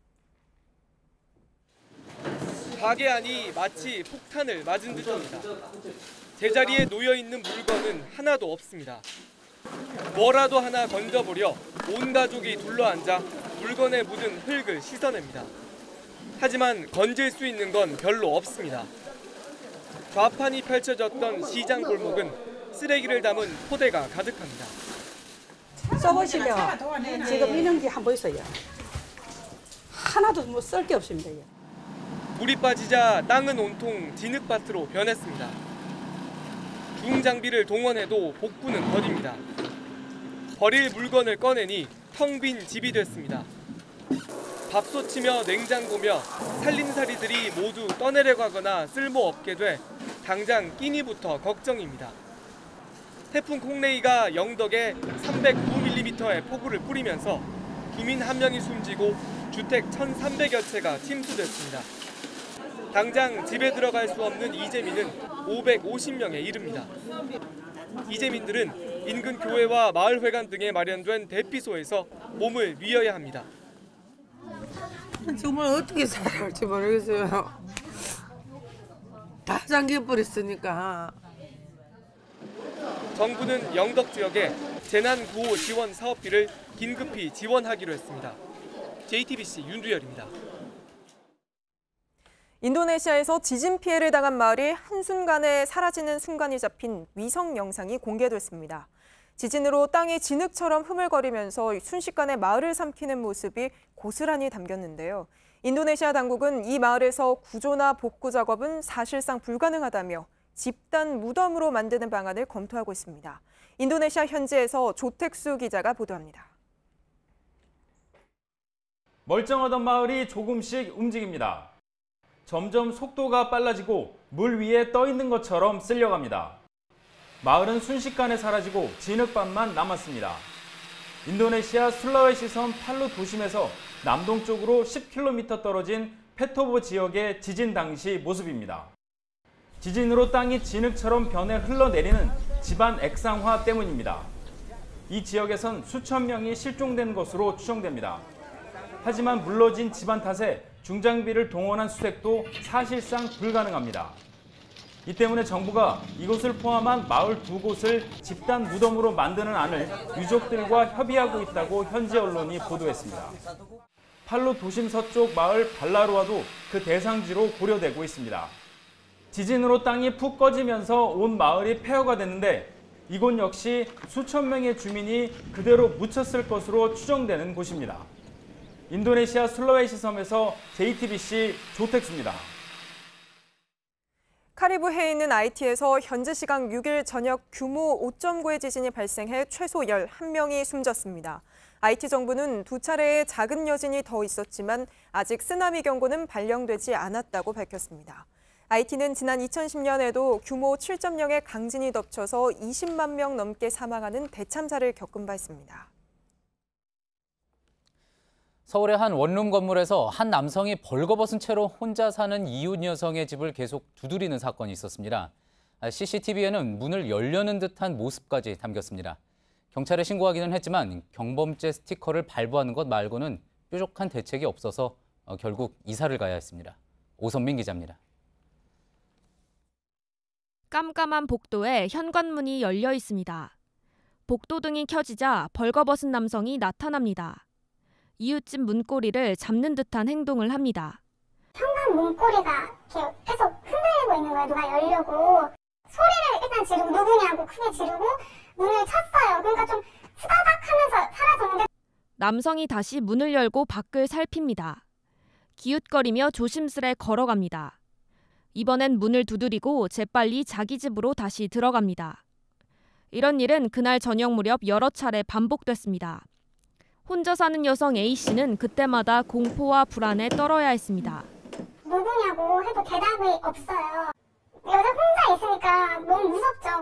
가게 안이 마치 폭탄을 맞은 듯합니다. 제자리에 놓여있는 물건은 하나도 없습니다. 뭐라도 하나 건져보려 온 가족이 둘러앉아 물건에 묻은 흙을 씻어냅니다. 하지만 건질 수 있는 건 별로 없습니다. 좌판이 펼쳐졌던 시장 골목은 쓰레기를 담은 포대가 가득합니다. 써보시면 지금 이런 게 한번 있어요. 하나도 뭐 쓸 게 없습니다. 물이 빠지자 땅은 온통 진흙밭으로 변했습니다. 중장비를 동원해도 복구는 더딥니다. 버릴 물건을 꺼내니 텅 빈 집이 됐습니다. 밥솥이며 냉장고며 살림살이들이 모두 떠내려가거나 쓸모없게 돼 당장 끼니부터 걱정입니다. 태풍 콩레이가 영덕에 309mm의 폭우를 뿌리면서 주민 1명이 숨지고 주택 1,300여 채가 침수됐습니다. 당장 집에 들어갈 수 없는 이재민은 550명에 이릅니다. 이재민들은 인근 교회와 마을회관 등에 마련된 대피소에서 몸을 뉘어야 합니다. 정말 어떻게 살아야 할지 모르겠어요. 다 잠겨버렸으니까. 정부는 영덕 지역에 재난구호 지원 사업비를 긴급히 지원하기로 했습니다. JTBC 윤두열입니다. 인도네시아에서 지진 피해를 당한 마을이 한순간에 사라지는 순간이 잡힌 위성 영상이 공개됐습니다. 지진으로 땅이 진흙처럼 흐물거리면서 순식간에 마을을 삼키는 모습이 고스란히 담겼는데요. 인도네시아 당국은 이 마을에서 구조나 복구 작업은 사실상 불가능하다며 집단 무덤으로 만드는 방안을 검토하고 있습니다. 인도네시아 현지에서 조택수 기자가 보도합니다. 멀쩡하던 마을이 조금씩 움직입니다. 점점 속도가 빨라지고 물 위에 떠 있는 것처럼 쓸려갑니다. 마을은 순식간에 사라지고 진흙밭만 남았습니다. 인도네시아 술라웨시섬 팔루 도심에서 남동쪽으로 10km 떨어진 페토보 지역의 지진 당시 모습입니다. 지진으로 땅이 진흙처럼 변해 흘러내리는 집안 액상화 때문입니다. 이 지역에선 수천 명이 실종된 것으로 추정됩니다. 하지만 물러진 집안 탓에 중장비를 동원한 수색도 사실상 불가능합니다. 이 때문에 정부가 이곳을 포함한 마을 2곳을 집단 무덤으로 만드는 안을 유족들과 협의하고 있다고 현지 언론이 보도했습니다. 팔루 도심 서쪽 마을 발라루아도 그 대상지로 고려되고 있습니다. 지진으로 땅이 푹 꺼지면서 온 마을이 폐허가 됐는데 이곳 역시 수천 명의 주민이 그대로 묻혔을 것으로 추정되는 곳입니다. 인도네시아 술라웨시 섬에서 JTBC 조택수입니다. 카리브해에 있는 아이티에서 현지 시각 6일 저녁 규모 5.9의 지진이 발생해 최소 11명이 숨졌습니다. 아이티 정부는 2차례의 작은 여진이 더 있었지만 아직 쓰나미 경고는 발령되지 않았다고 밝혔습니다. 아이티는 지난 2010년에도 규모 7.0의 강진이 덮쳐서 20만 명 넘게 사망하는 대참사를 겪은 바 있습니다. 서울의 한 원룸 건물에서 한 남성이 벌거벗은 채로 혼자 사는 이웃 여성의 집을 계속 두드리는 사건이 있었습니다. CCTV에는 문을 열려는 듯한 모습까지 담겼습니다. 경찰에 신고하기는 했지만 경범죄 스티커를 발부하는 것 말고는 뾰족한 대책이 없어서 결국 이사를 가야 했습니다. 오선민 기자입니다. 깜깜한 복도에 현관문이 열려 있습니다. 복도등이 켜지자 벌거벗은 남성이 나타납니다. 이웃집 문고리를 잡는 듯한 행동을 합니다. 현관 문고리가 이렇게 계속 흔들리고 있는 거예요. 누가 열려고. 소리를 일단 지르고 누구냐고 크게 지르고 문을 쳤어요. 그러니까 좀 후다닥 하면서 사라졌는데 남성이 다시 문을 열고 밖을 살핍니다. 기웃거리며 조심스레 걸어갑니다. 이번엔 문을 두드리고 재빨리 자기 집으로 다시 들어갑니다. 이런 일은 그날 저녁 무렵 여러 차례 반복됐습니다. 혼자 사는 여성 A씨는 그때마다 공포와 불안에 떨어야 했습니다. 누구냐고 해도 대답이 없어요. 여자 혼자 있으니까 너무 무섭죠.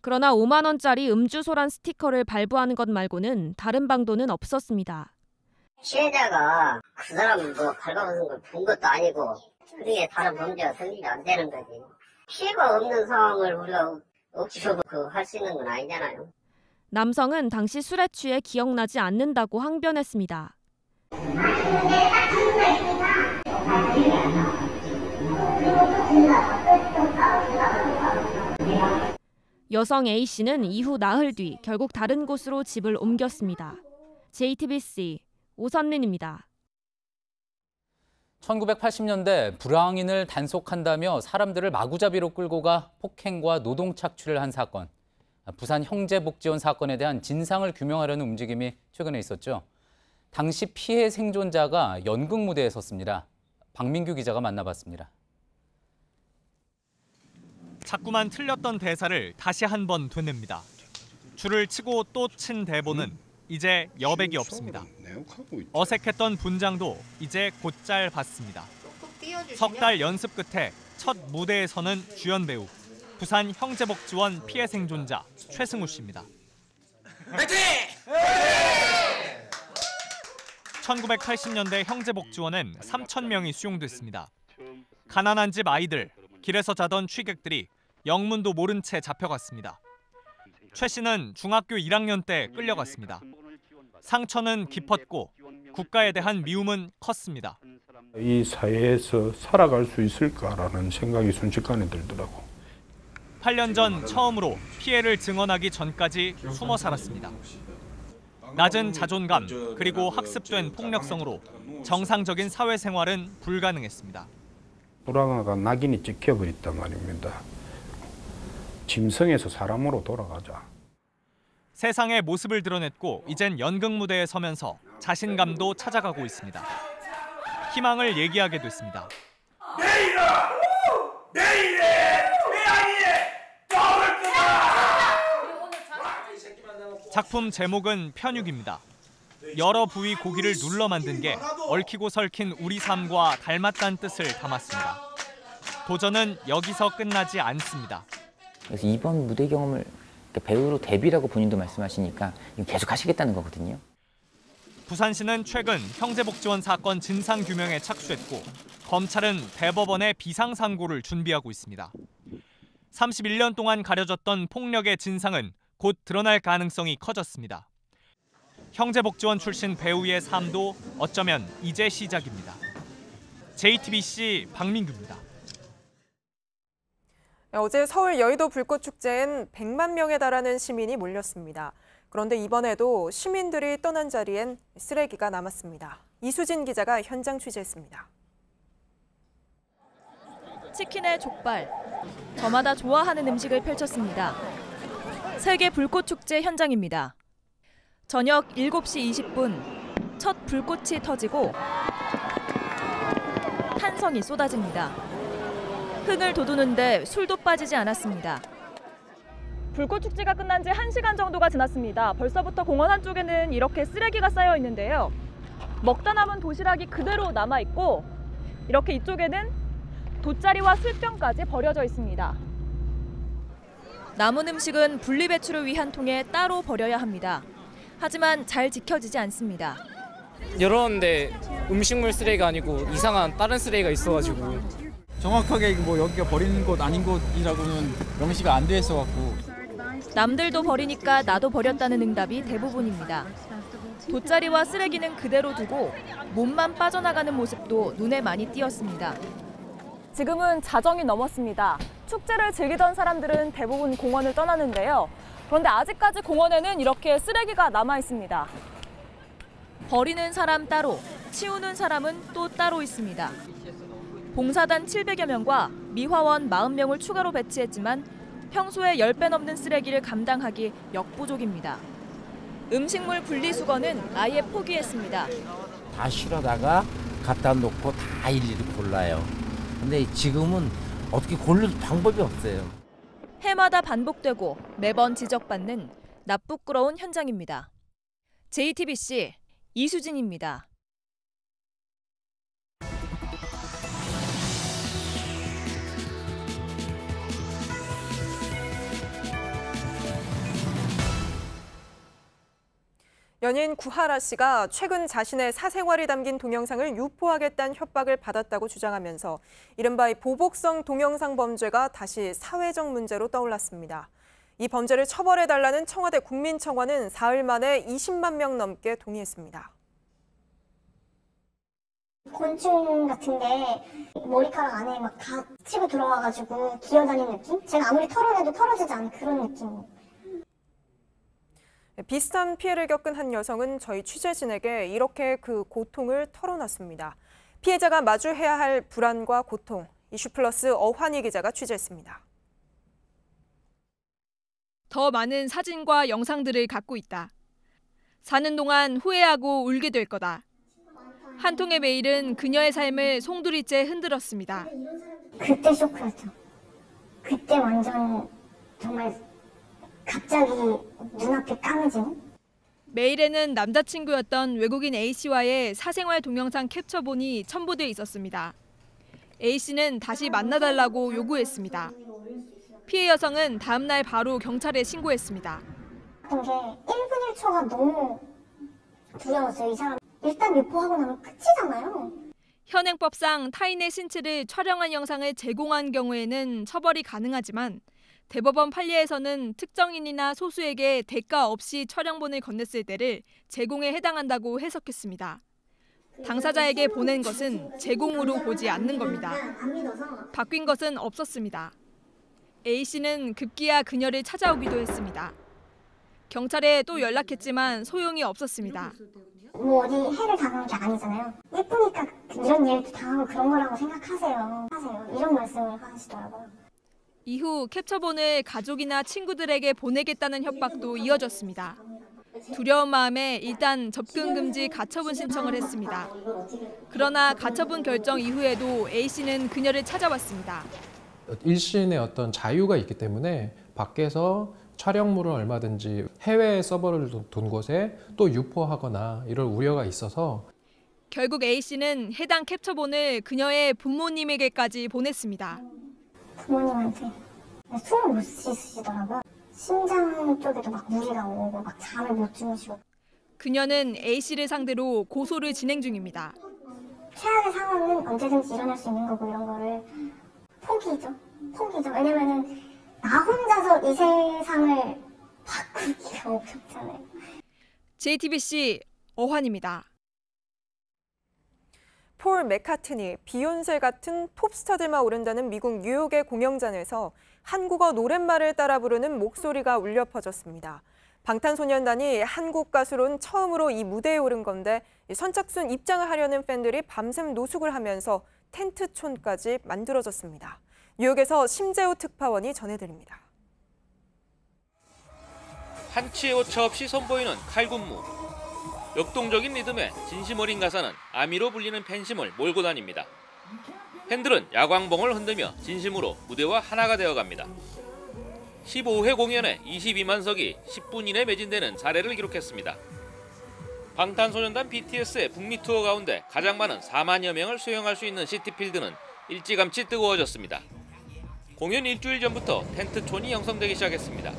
그러나 5만 원짜리 음주소란 스티커를 발부하는 것 말고는 다른 방도는 없었습니다. 피해자가 그 사람 뭐 발버둥 걸 본 것도 아니고 그게 다른 범죄가 생기면 안 되는 거지. 피해가 없는 상황을 우리가 억지로 할 수 있는 건 아니잖아요. 남성은 당시 술에 취해 기억나지 않는다고 항변했습니다. 여성 A씨는 이후 나흘 뒤 결국 다른 곳으로 집을 옮겼습니다. JTBC 오선민입니다. 1980년대 불황인을 단속한다며 사람들을 마구잡이로 끌고 가 폭행과 노동 착취를 한 사건. 부산 형제복지원 사건에 대한 진상을 규명하려는 움직임이 최근에 있었죠. 당시 피해 생존자가 연극 무대에 섰습니다. 박민규 기자가 만나봤습니다. 자꾸만 틀렸던 대사를 다시 한 번 되냅니다. 줄을 치고 또 친 대본은 이제 여백이 없습니다. 어색했던 분장도 이제 곧잘 받습니다. 석 달 연습 끝에 첫 무대에 서는 주연 배우, 부산 형제복지원 피해 생존자 최승우 씨입니다. 화이팅! 1980년대 형제복지원엔 3,000명이 수용됐습니다. 가난한 집 아이들, 길에서 자던 취객들이 영문도 모른 채 잡혀갔습니다. 최 씨는 중학교 1학년 때 끌려갔습니다. 상처는 깊었고 국가에 대한 미움은 컸습니다. 이 사회에서 살아갈 수 있을까라는 생각이 순식간에 들더라고. 8년 전 처음으로 피해를 증언하기 전까지 숨어 살았습니다. 낮은 자존감 그리고 학습된 폭력성으로 정상적인 사회생활은 불가능했습니다. 불황아가 낙인이 찍혀버렸단 말입니다. 짐승에서 사람으로 돌아가자. 세상의 모습을 드러냈고 이젠 연극 무대에 서면서 자신감도 찾아가고 있습니다. 희망을 얘기하게 됐습니다. 내일아! 내일에! 고양이에! 떠올 거다! 작품 제목은 편육입니다. 여러 부위 고기를 눌러 만든 게 얽히고 설킨 우리 삶과 닮았다는 뜻을 담았습니다. 도전은 여기서 끝나지 않습니다. 그래서 이번 무대 경험을 배우로 데뷔라고 본인도 말씀하시니까 계속 하시겠다는 거거든요. 부산시는 최근 형제복지원 사건 진상규명에 착수했고 검찰은 대법원에 비상상고를 준비하고 있습니다. 31년 동안 가려졌던 폭력의 진상은 곧 드러날 가능성이 커졌습니다. 형제복지원 출신 배우의 삶도 어쩌면 이제 시작입니다. JTBC 박민규입니다. 어제 서울 여의도 불꽃축제엔 100만 명에 달하는 시민이 몰렸습니다. 그런데 이번에도 시민들이 떠난 자리엔 쓰레기가 남았습니다. 이수진 기자가 현장 취재했습니다. 치킨에 족발, 저마다 좋아하는 음식을 펼쳤습니다. 세계 불꽃축제 현장입니다. 저녁 7시 20분, 첫 불꽃이 터지고 탄성이 쏟아집니다. 흥을 돋우는데 술도 빠지지 않았습니다. 불꽃축제가 끝난 지 1시간 정도가 지났습니다. 벌써부터 공원 한쪽에는 이렇게 쓰레기가 쌓여 있는데요. 먹다 남은 도시락이 그대로 남아있고 이렇게 이쪽에는 돗자리와 술병까지 버려져 있습니다. 남은 음식은 분리배출을 위한 통에 따로 버려야 합니다. 하지만 잘 지켜지지 않습니다. 열었는데 음식물 쓰레기가 아니고 이상한 다른 쓰레기가 있어가지고 정확하게 뭐 여기가 버리는 곳 아닌 곳이라고는 명시가 안 돼 있어갖고 남들도 버리니까 나도 버렸다는 응답이 대부분입니다. 돗자리와 쓰레기는 그대로 두고 몸만 빠져나가는 모습도 눈에 많이 띄었습니다. 지금은 자정이 넘었습니다. 축제를 즐기던 사람들은 대부분 공원을 떠나는데요. 그런데 아직까지 공원에는 이렇게 쓰레기가 남아 있습니다. 버리는 사람 따로, 치우는 사람은 또 따로 있습니다. 봉사단 700여 명과 미화원 40명을 추가로 배치했지만 평소에 10배 넘는 쓰레기를 감당하기 역부족입니다. 음식물 분리수거는 아예 포기했습니다. 다 실어다가 갖다 놓고 다 일일이 골라요. 근데 지금은 어떻게 고를 방법이 없어요. 해마다 반복되고 매번 지적받는 나쁘끄러운 현장입니다. JTBC 이수진입니다. 연예인 구하라 씨가 최근 자신의 사생활이 담긴 동영상을 유포하겠다는 협박을 받았다고 주장하면서 이른바 보복성 동영상 범죄가 다시 사회적 문제로 떠올랐습니다. 이 범죄를 처벌해달라는 청와대 국민청원은 사흘 만에 20만 명 넘게 동의했습니다. 곤충 같은데 머리카락 안에 막 다 치고 들어와가지고 기어다니는 느낌? 제가 아무리 털어내도 털어지지 않는 그런 느낌. 비슷한 피해를 겪은 한 여성은 저희 취재진에게 이렇게 그 고통을 털어놨습니다. 피해자가 마주해야 할 불안과 고통, 이슈플러스 어환희 기자가 취재했습니다. 더 많은 사진과 영상들을 갖고 있다. 사는 동안 후회하고 울게 될 거다. 한 통의 메일은 그녀의 삶을 송두리째 흔들었습니다. 그때 쇼크였죠. 그때 완전 정말 갑자기 눈앞이 까매지는? 메일에는 남자친구였던 외국인 A씨와의 사생활 동영상 캡처본이 첨부돼 있었습니다. A씨는 다시 만나달라고 요구했습니다. 피해 여성은 다음 날 바로 경찰에 신고했습니다. 게 1분 1초가 너무 두려웠어요. 이 사람 일단 유포하고 나면 끝이잖아요. 현행법상 타인의 신체를 촬영한 영상을 제공한 경우에는 처벌이 가능하지만 대법원 판례에서는 특정인이나 소수에게 대가 없이 촬영본을 건넸을 때를 제공에 해당한다고 해석했습니다. 당사자에게 보낸 것은 제공으로 보지 않는 겁니다. 바뀐 것은 없었습니다. A씨는 급기야 그녀를 찾아오기도 했습니다. 경찰에 또 연락했지만 소용이 없었습니다. 뭐 어디 해를 당한 게 아니잖아요. 예쁘니까 이런 일도 당하고 그런 거라고 생각하세요. 이런 말씀을 하시더라고요. 이후 캡처본을 가족이나 친구들에게 보내겠다는 협박도 이어졌습니다. 두려운 마음에 일단 접근 금지 가처분 신청을 했습니다. 그러나 가처분 결정 이후에도 A씨는 그녀를 찾아왔습니다. 일신의 어떤 자유가 있기 때문에 밖에서 촬영물을 얼마든지 해외 서버를 둔 곳에 또 유포하거나 이럴 우려가 있어서 결국 A씨는 해당 캡처본을 그녀의 부모님에게까지 보냈습니다. 부모님한테 숨을 못 쉬시더라고요. 심장 쪽에도 막 무리가 오고 막 잠을 못 주무시고. 그녀는 A씨를 상대로 고소를 진행 중입니다. 최악의 상황은 언제든지 일어날 수 있는 거고 이런 거를 포기죠. 왜냐면은 나 혼자서 이 세상을 바꾸기가 어렵잖아요. JTBC 어환입니다. 폴 맥카트니, 비욘세 같은 톱스타들만 오른다는 미국 뉴욕의 공연장에서 한국어 노랫말을 따라 부르는 목소리가 울려 퍼졌습니다. 방탄소년단이 한국 가수로는 처음으로 이 무대에 오른 건데 선착순 입장을 하려는 팬들이 밤샘 노숙을 하면서 텐트촌까지 만들어졌습니다. 뉴욕에서 심재호 특파원이 전해드립니다. 한치의 오차 없이 선보이는 칼군무. 역동적인 리듬에 진심 어린 가사는 아미로 불리는 팬심을 몰고 다닙니다. 팬들은 야광봉을 흔들며 진심으로 무대와 하나가 되어갑니다. 15회 공연에 22만 석이 10분 이내 매진되는 사례를 기록했습니다. 방탄소년단 BTS의 북미 투어 가운데 가장 많은 4만여 명을 수용할 수 있는 시티필드는 일찌감치 뜨거워졌습니다. 공연 일주일 전부터 텐트촌이 형성되기 시작했습니다.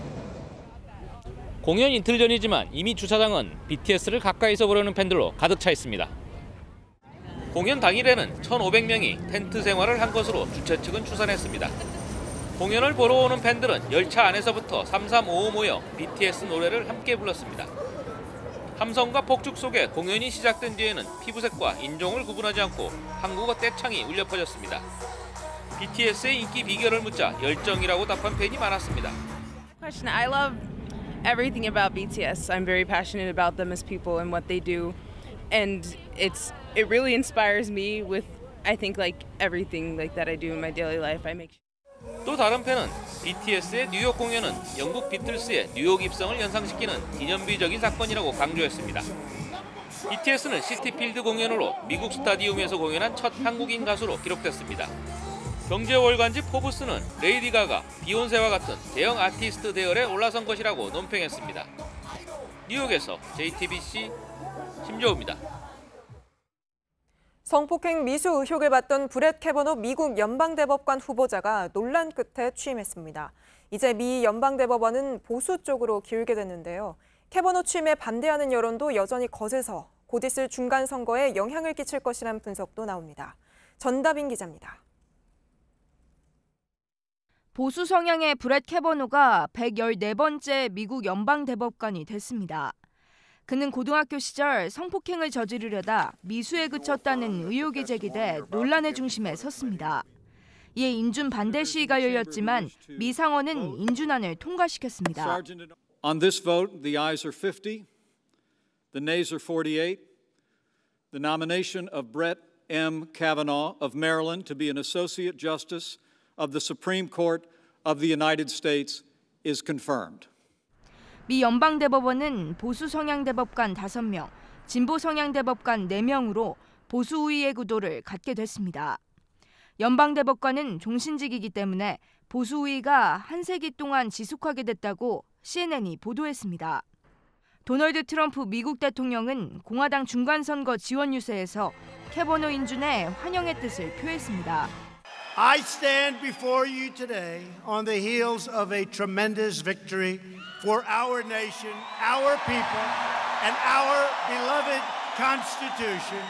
공연 이틀 전이지만 이미 주차장은 BTS를 가까이서 보려는 팬들로 가득 차 있습니다. 공연 당일에는 1,500명이 텐트 생활을 한 것으로 주최 측은 추산했습니다. 공연을 보러 오는 팬들은 열차 안에서부터 삼삼오오 모여 BTS 노래를 함께 불렀습니다. 함성과 폭죽 속에 공연이 시작된 뒤에는 피부색과 인종을 구분하지 않고 한국어 떼창이 울려 퍼졌습니다. BTS의 인기 비결을 묻자 열정이라고 답한 팬이 많았습니다. I love everything about BTS. I'm very passionate about them as people and what they do, and it really inspires me with I think like everything like that I do in my daily life. I make. 또 다른 팬은 BTS의 뉴욕 공연은 영국 비틀스의 뉴욕 입성을 연상시키는 기념비적인 사건이라고 강조했습니다. BTS는 시티필드 공연으로 미국 스타디움에서 공연한 첫 한국인 가수로 기록됐습니다. 경제월간지 포브스는 레이디 가가, 비욘세와 같은 대형 아티스트 대열에 올라선 것이라고 논평했습니다. 뉴욕에서 JTBC 심조우입니다. 성폭행 미수 의혹을 받던 브렛 캐버노 미국 연방대법관 후보자가 논란 끝에 취임했습니다. 이제 미 연방대법원은 보수 쪽으로 기울게 됐는데요. 캐버노 취임에 반대하는 여론도 여전히 거세서 곧 있을 중간 선거에 영향을 끼칠 것이란 분석도 나옵니다. 전다빈 기자입니다. 보수 성향의 브렛 캐버노가 114번째 미국 연방대법관이 됐습니다. 그는 고등학교 시절 성폭행을 저지르려다 미수에 그쳤다는 의혹이 제기돼 논란의 중심에 섰습니다. 이에 인준 반대 시위가 열렸지만 미 상원은 인준안을 통과시켰습니다. On this vote, the ayes are 50, the nays are 48. The nomination of Brett M. Kavanaugh of Maryland to be an Associate Justice of the Supreme Court of the United States is confirmed. 미 연방대법원은 보수 성향 대법관 5명, 진보 성향 대법관 4명으로 보수 우위의 구도를 갖게 됐습니다. 연방대법관은 종신직이기 때문에 보수 우위가 한 세기 동안 지속하게 됐다고 CNN이 보도했습니다. 도널드 트럼프 미국 대통령은 공화당 중간선거 지원 유세에서 캐버노 인준에 환영의 뜻을 표했습니다. I stand before you today on the heels of a tremendous victory for our nation, our people, and our beloved Constitution.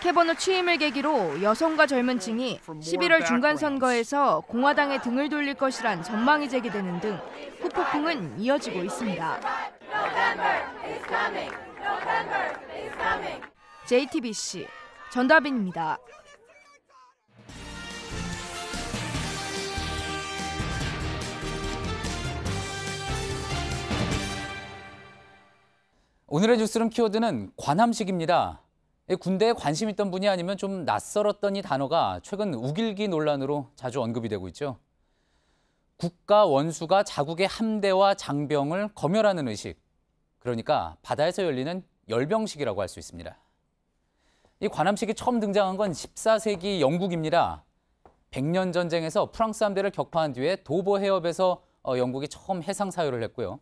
캐버노 취임을 계기로 여성과 젊은 층이 11월 중간선거에서 공화당에 등을 돌릴 것이란 전망이 제기되는 등 후폭풍은 이어지고 있습니다. JTBC 전다빈입니다. 오늘의 뉴스룸 키워드는 관함식입니다. 군대에 관심 있던 분이 아니면 좀 낯설었던 이 단어가 최근 우길기 논란으로 자주 언급이 되고 있죠. 국가 원수가 자국의 함대와 장병을 검열하는 의식, 그러니까 바다에서 열리는 열병식이라고 할 수 있습니다. 이 관함식이 처음 등장한 건 14세기 영국입니다. 100년 전쟁에서 프랑스 함대를 격파한 뒤에 도보 해협에서 영국이 처음 해상 사용을 했고요.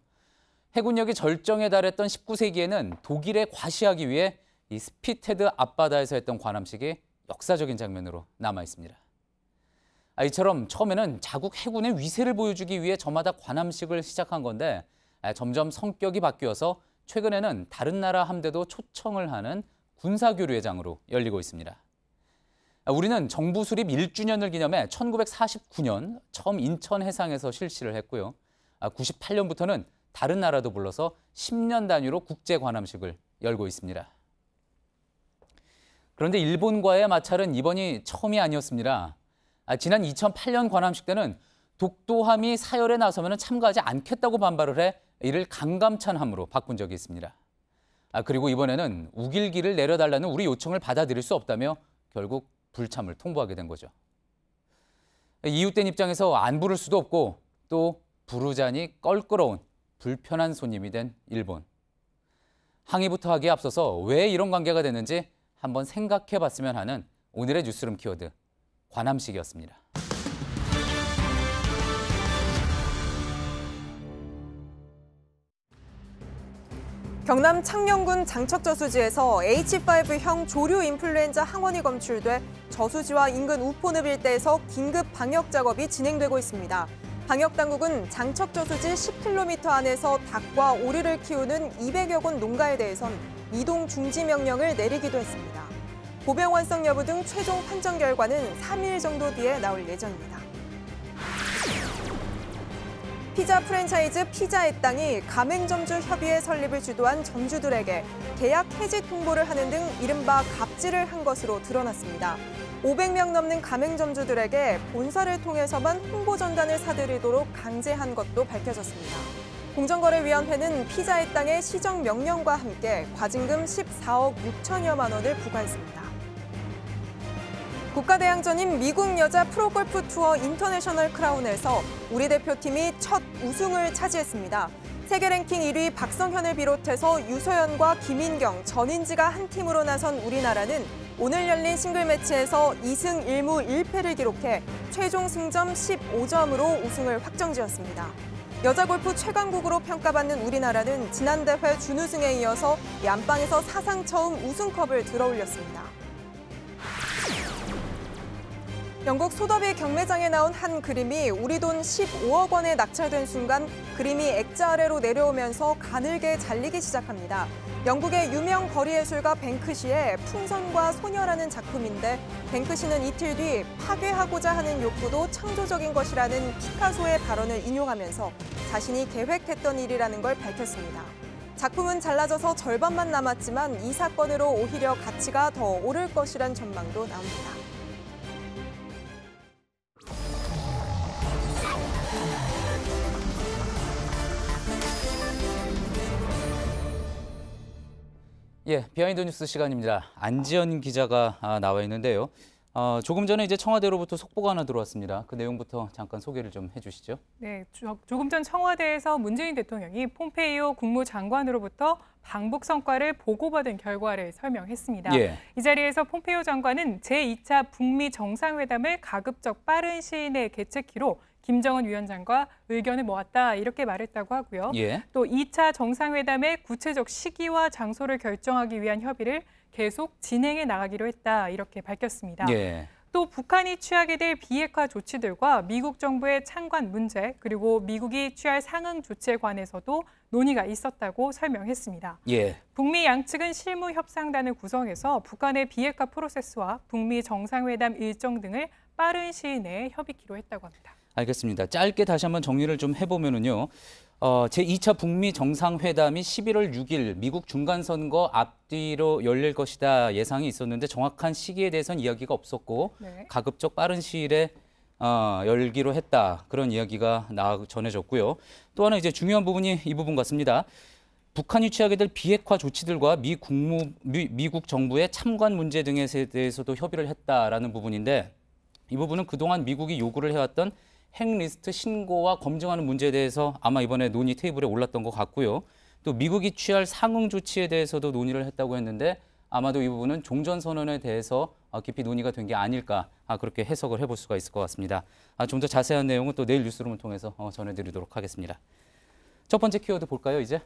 해군력이 절정에 달했던 19세기에는 독일에 과시하기 위해 이 스피테드 앞바다에서 했던 관함식이 역사적인 장면으로 남아 있습니다. 이처럼 처음에는 자국 해군의 위세를 보여주기 위해 저마다 관함식을 시작한 건데 점점 성격이 바뀌어서 최근에는 다른 나라 함대도 초청을 하는 군사교류회장으로 열리고 있습니다. 우리는 정부 수립 1주년을 기념해 1949년 처음 인천 해상에서 실시를 했고요. 98년부터는 다른 나라도 불러서 10년 단위로 국제 관함식을 열고 있습니다. 그런데 일본과의 마찰은 이번이 처음이 아니었습니다. 지난 2008년 관함식 때는 독도함이 사열에 나서면 참가하지 않겠다고 반발을 해 이를 강감찬함으로 바꾼 적이 있습니다. 그리고 이번에는 우길기를 내려달라는 우리 요청을 받아들일 수 없다며 결국 불참을 통보하게 된 거죠. 이웃된 입장에서 안 부를 수도 없고 또 부르자니 껄끄러운 불편한 손님이 된 일본. 항의부터 하기에 앞서서 왜 이런 관계가 됐는지 한번 생각해 봤으면 하는 오늘의 뉴스룸 키워드, 관함식이었습니다. 경남 창녕군 장척저수지에서 H5형 조류 인플루엔자 항원이 검출돼 저수지와 인근 우포늪 일대에서 긴급 방역 작업이 진행되고 있습니다. 방역당국은 장척저수지 10km 안에서 닭과 오리를 키우는 200여 곳 농가에 대해선 이동 중지 명령을 내리기도 했습니다. 보병 완성 여부 등 최종 판정 결과는 3일 정도 뒤에 나올 예정입니다. 피자 프랜차이즈 피자의 땅이 가맹점주 협의회 설립을 주도한 점주들에게 계약 해지 통보를 하는 등 이른바 갑질을 한 것으로 드러났습니다. 500명 넘는 가맹점주들에게 본사를 통해서만 홍보 전단을 사들이도록 강제한 것도 밝혀졌습니다. 공정거래위원회는 피자의 땅의 시정 명령과 함께 과징금 14억 6천여만 원을 부과했습니다. 국가대항전인 미국 여자 프로골프 투어 인터내셔널 크라운에서 우리 대표팀이 첫 우승을 차지했습니다. 세계 랭킹 1위 박성현을 비롯해서 유소연과 김인경, 전인지가 한 팀으로 나선 우리나라는 오늘 열린 싱글 매치에서 2승 1무 1패를 기록해 최종 승점 15점으로 우승을 확정지었습니다. 여자 골프 최강국으로 평가받는 우리나라는 지난 대회 준우승에 이어서 안방에서 사상 처음 우승컵을 들어올렸습니다. 영국 소더비 경매장에 나온 한 그림이 우리 돈 15억 원에 낙찰된 순간 그림이 액자 아래로 내려오면서 가늘게 잘리기 시작합니다. 영국의 유명 거리 예술가 뱅크시의 풍선과 소녀라는 작품인데 뱅크시는 이틀 뒤 파괴하고자 하는 욕구도 창조적인 것이라는 피카소의 발언을 인용하면서 자신이 계획했던 일이라는 걸 밝혔습니다. 작품은 잘라져서 절반만 남았지만 이 사건으로 오히려 가치가 더 오를 것이란 전망도 나옵니다. 예, 비하인드 뉴스 시간입니다. 안지연 기자가 나와 있는데요. 조금 전에 이제 청와대로부터 속보가 하나 들어왔습니다. 그 내용부터 잠깐 소개를 좀 해주시죠. 네, 조금 전 청와대에서 문재인 대통령이 폼페이오 국무장관으로부터 방북 성과를 보고받은 결과를 설명했습니다. 예. 이 자리에서 폼페이오 장관은 제2차 북미 정상회담을 가급적 빠른 시일 내에 개최키로 김정은 위원장과 의견을 모았다 이렇게 말했다고 하고요. 예. 또 2차 정상회담의 구체적 시기와 장소를 결정하기 위한 협의를 계속 진행해 나가기로 했다 이렇게 밝혔습니다. 예. 또 북한이 취하게 될 비핵화 조치들과 미국 정부의 창관 문제 그리고 미국이 취할 상응 조치에 관해서도 논의가 있었다고 설명했습니다. 예. 북미 양측은 실무 협상단을 구성해서 북한의 비핵화 프로세스와 북미 정상회담 일정 등을 빠른 시일 내에 협의키로 했다고 합니다. 알겠습니다. 짧게 다시 한번 정리를 좀 해보면은요. 제2차 북미 정상회담이 11월 6일 미국 중간선거 앞뒤로 열릴 것이다 예상이 있었는데 정확한 시기에 대해서는 이야기가 없었고 네. 가급적 빠른 시일에 열기로 했다. 그런 이야기가 전해졌고요. 또 하나 이제 중요한 부분이 이 부분 같습니다. 북한이 취하게 될 비핵화 조치들과 미국 정부의 참관 문제 등에 대해서도 협의를 했다라는 부분인데 이 부분은 그동안 미국이 요구를 해왔던 핵리스트 신고와 검증하는 문제에 대해서 아마 이번에 논의 테이블에 올랐던 것 같고요. 또 미국이 취할 상응 조치에 대해서도 논의를 했다고 했는데 아마도 이 부분은 종전선언에 대해서 깊이 논의가 된 게 아닐까 그렇게 해석을 해볼 수가 있을 것 같습니다. 좀 더 자세한 내용은 또 내일 뉴스룸을 통해서 전해드리도록 하겠습니다. 첫 번째 키워드 볼까요, 이제?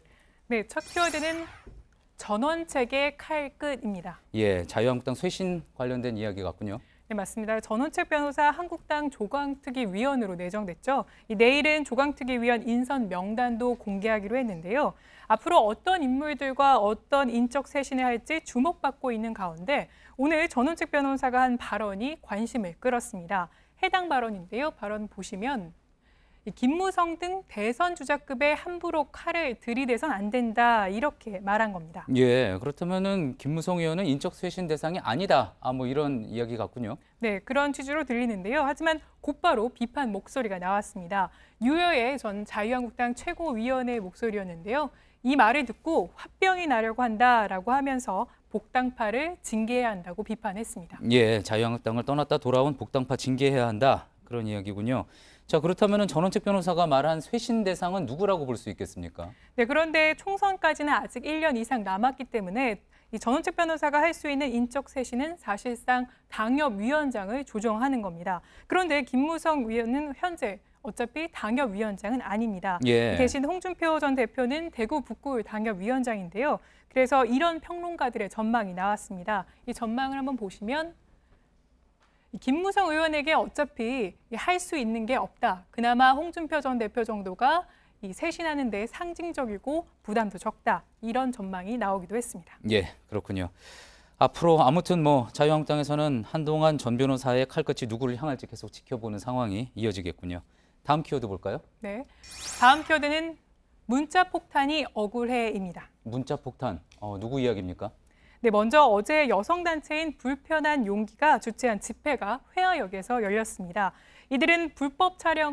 네, 첫 키워드는 전원책의 칼끝입니다. 예, 자유한국당 쇄신 관련된 이야기 같군요. 네, 맞습니다. 전원책 변호사 한국당 조강특위위원으로 내정됐죠. 내일은 조강특위위원 인선 명단도 공개하기로 했는데요. 앞으로 어떤 인물들과 어떤 인적 쇄신을 할지 주목받고 있는 가운데 오늘 전원책 변호사가 한 발언이 관심을 끌었습니다. 해당 발언인데요. 발언 보시면 김무성 등 대선 주자급에 함부로 칼을 들이대선 안 된다 이렇게 말한 겁니다. 예, 그렇다면은 김무성 의원은 인적 쇄신 대상이 아니다. 뭐 이런 이야기 같군요. 네, 그런 취지로 들리는데요. 하지만 곧바로 비판 목소리가 나왔습니다. 유여의 전 자유한국당 최고위원의 목소리였는데요. 이 말을 듣고 화병이 나려고 한다라고 하면서 복당파를 징계해야 한다고 비판했습니다. 예, 자유한국당을 떠났다 돌아온 복당파 징계해야 한다. 그런 이야기군요. 자, 그렇다면 전원책 변호사가 말한 쇄신 대상은 누구라고 볼 수 있겠습니까? 네, 그런데 총선까지는 아직 1년 이상 남았기 때문에 이 전원책 변호사가 할 수 있는 인적 쇄신은 사실상 당협위원장을 조정하는 겁니다. 그런데 김무성 의원은 현재 어차피 당협위원장은 아닙니다. 예. 대신 홍준표 전 대표는 대구 북구 당협위원장인데요. 그래서 이런 평론가들의 전망이 나왔습니다. 이 전망을 한번 보시면 김무성 의원에게 어차피 할 수 있는 게 없다. 그나마 홍준표 전 대표 정도가 이 쇄신하는 데 상징적이고 부담도 적다. 이런 전망이 나오기도 했습니다. 예, 그렇군요. 앞으로 아무튼 자유한국당에서는 한동안 전 변호사의 칼끝이 누구를 향할지 계속 지켜보는 상황이 이어지겠군요. 다음 키워드 볼까요? 네, 다음 키워드는 문자 폭탄이 억울해입니다. 문자 폭탄, 누구 이야기입니까? 네, 먼저 어제 여성단체인 불편한 용기가 주최한 집회가 회화역에서 열렸습니다. 이들은 불법 촬영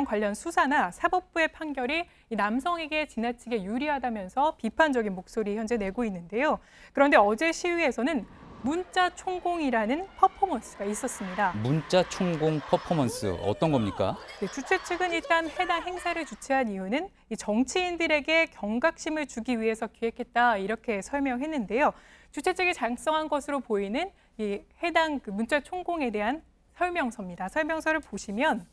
관련 수사나 사법부의 판결이 이 남성에게 지나치게 유리하다면서 비판적인 목소리 현재 내고 있는데요. 그런데 어제 시위에서는 문자 총공이라는 퍼포먼스가 있었습니다. 문자 총공 퍼포먼스 어떤 겁니까? 네, 주최 측은 일단 해당 행사를 주최한 이유는 이 정치인들에게 경각심을 주기 위해서 기획했다 이렇게 설명했는데요. 주최 측이 작성한 것으로 보이는 이 해당 문자 총공에 대한 설명서입니다. 설명서를 보시면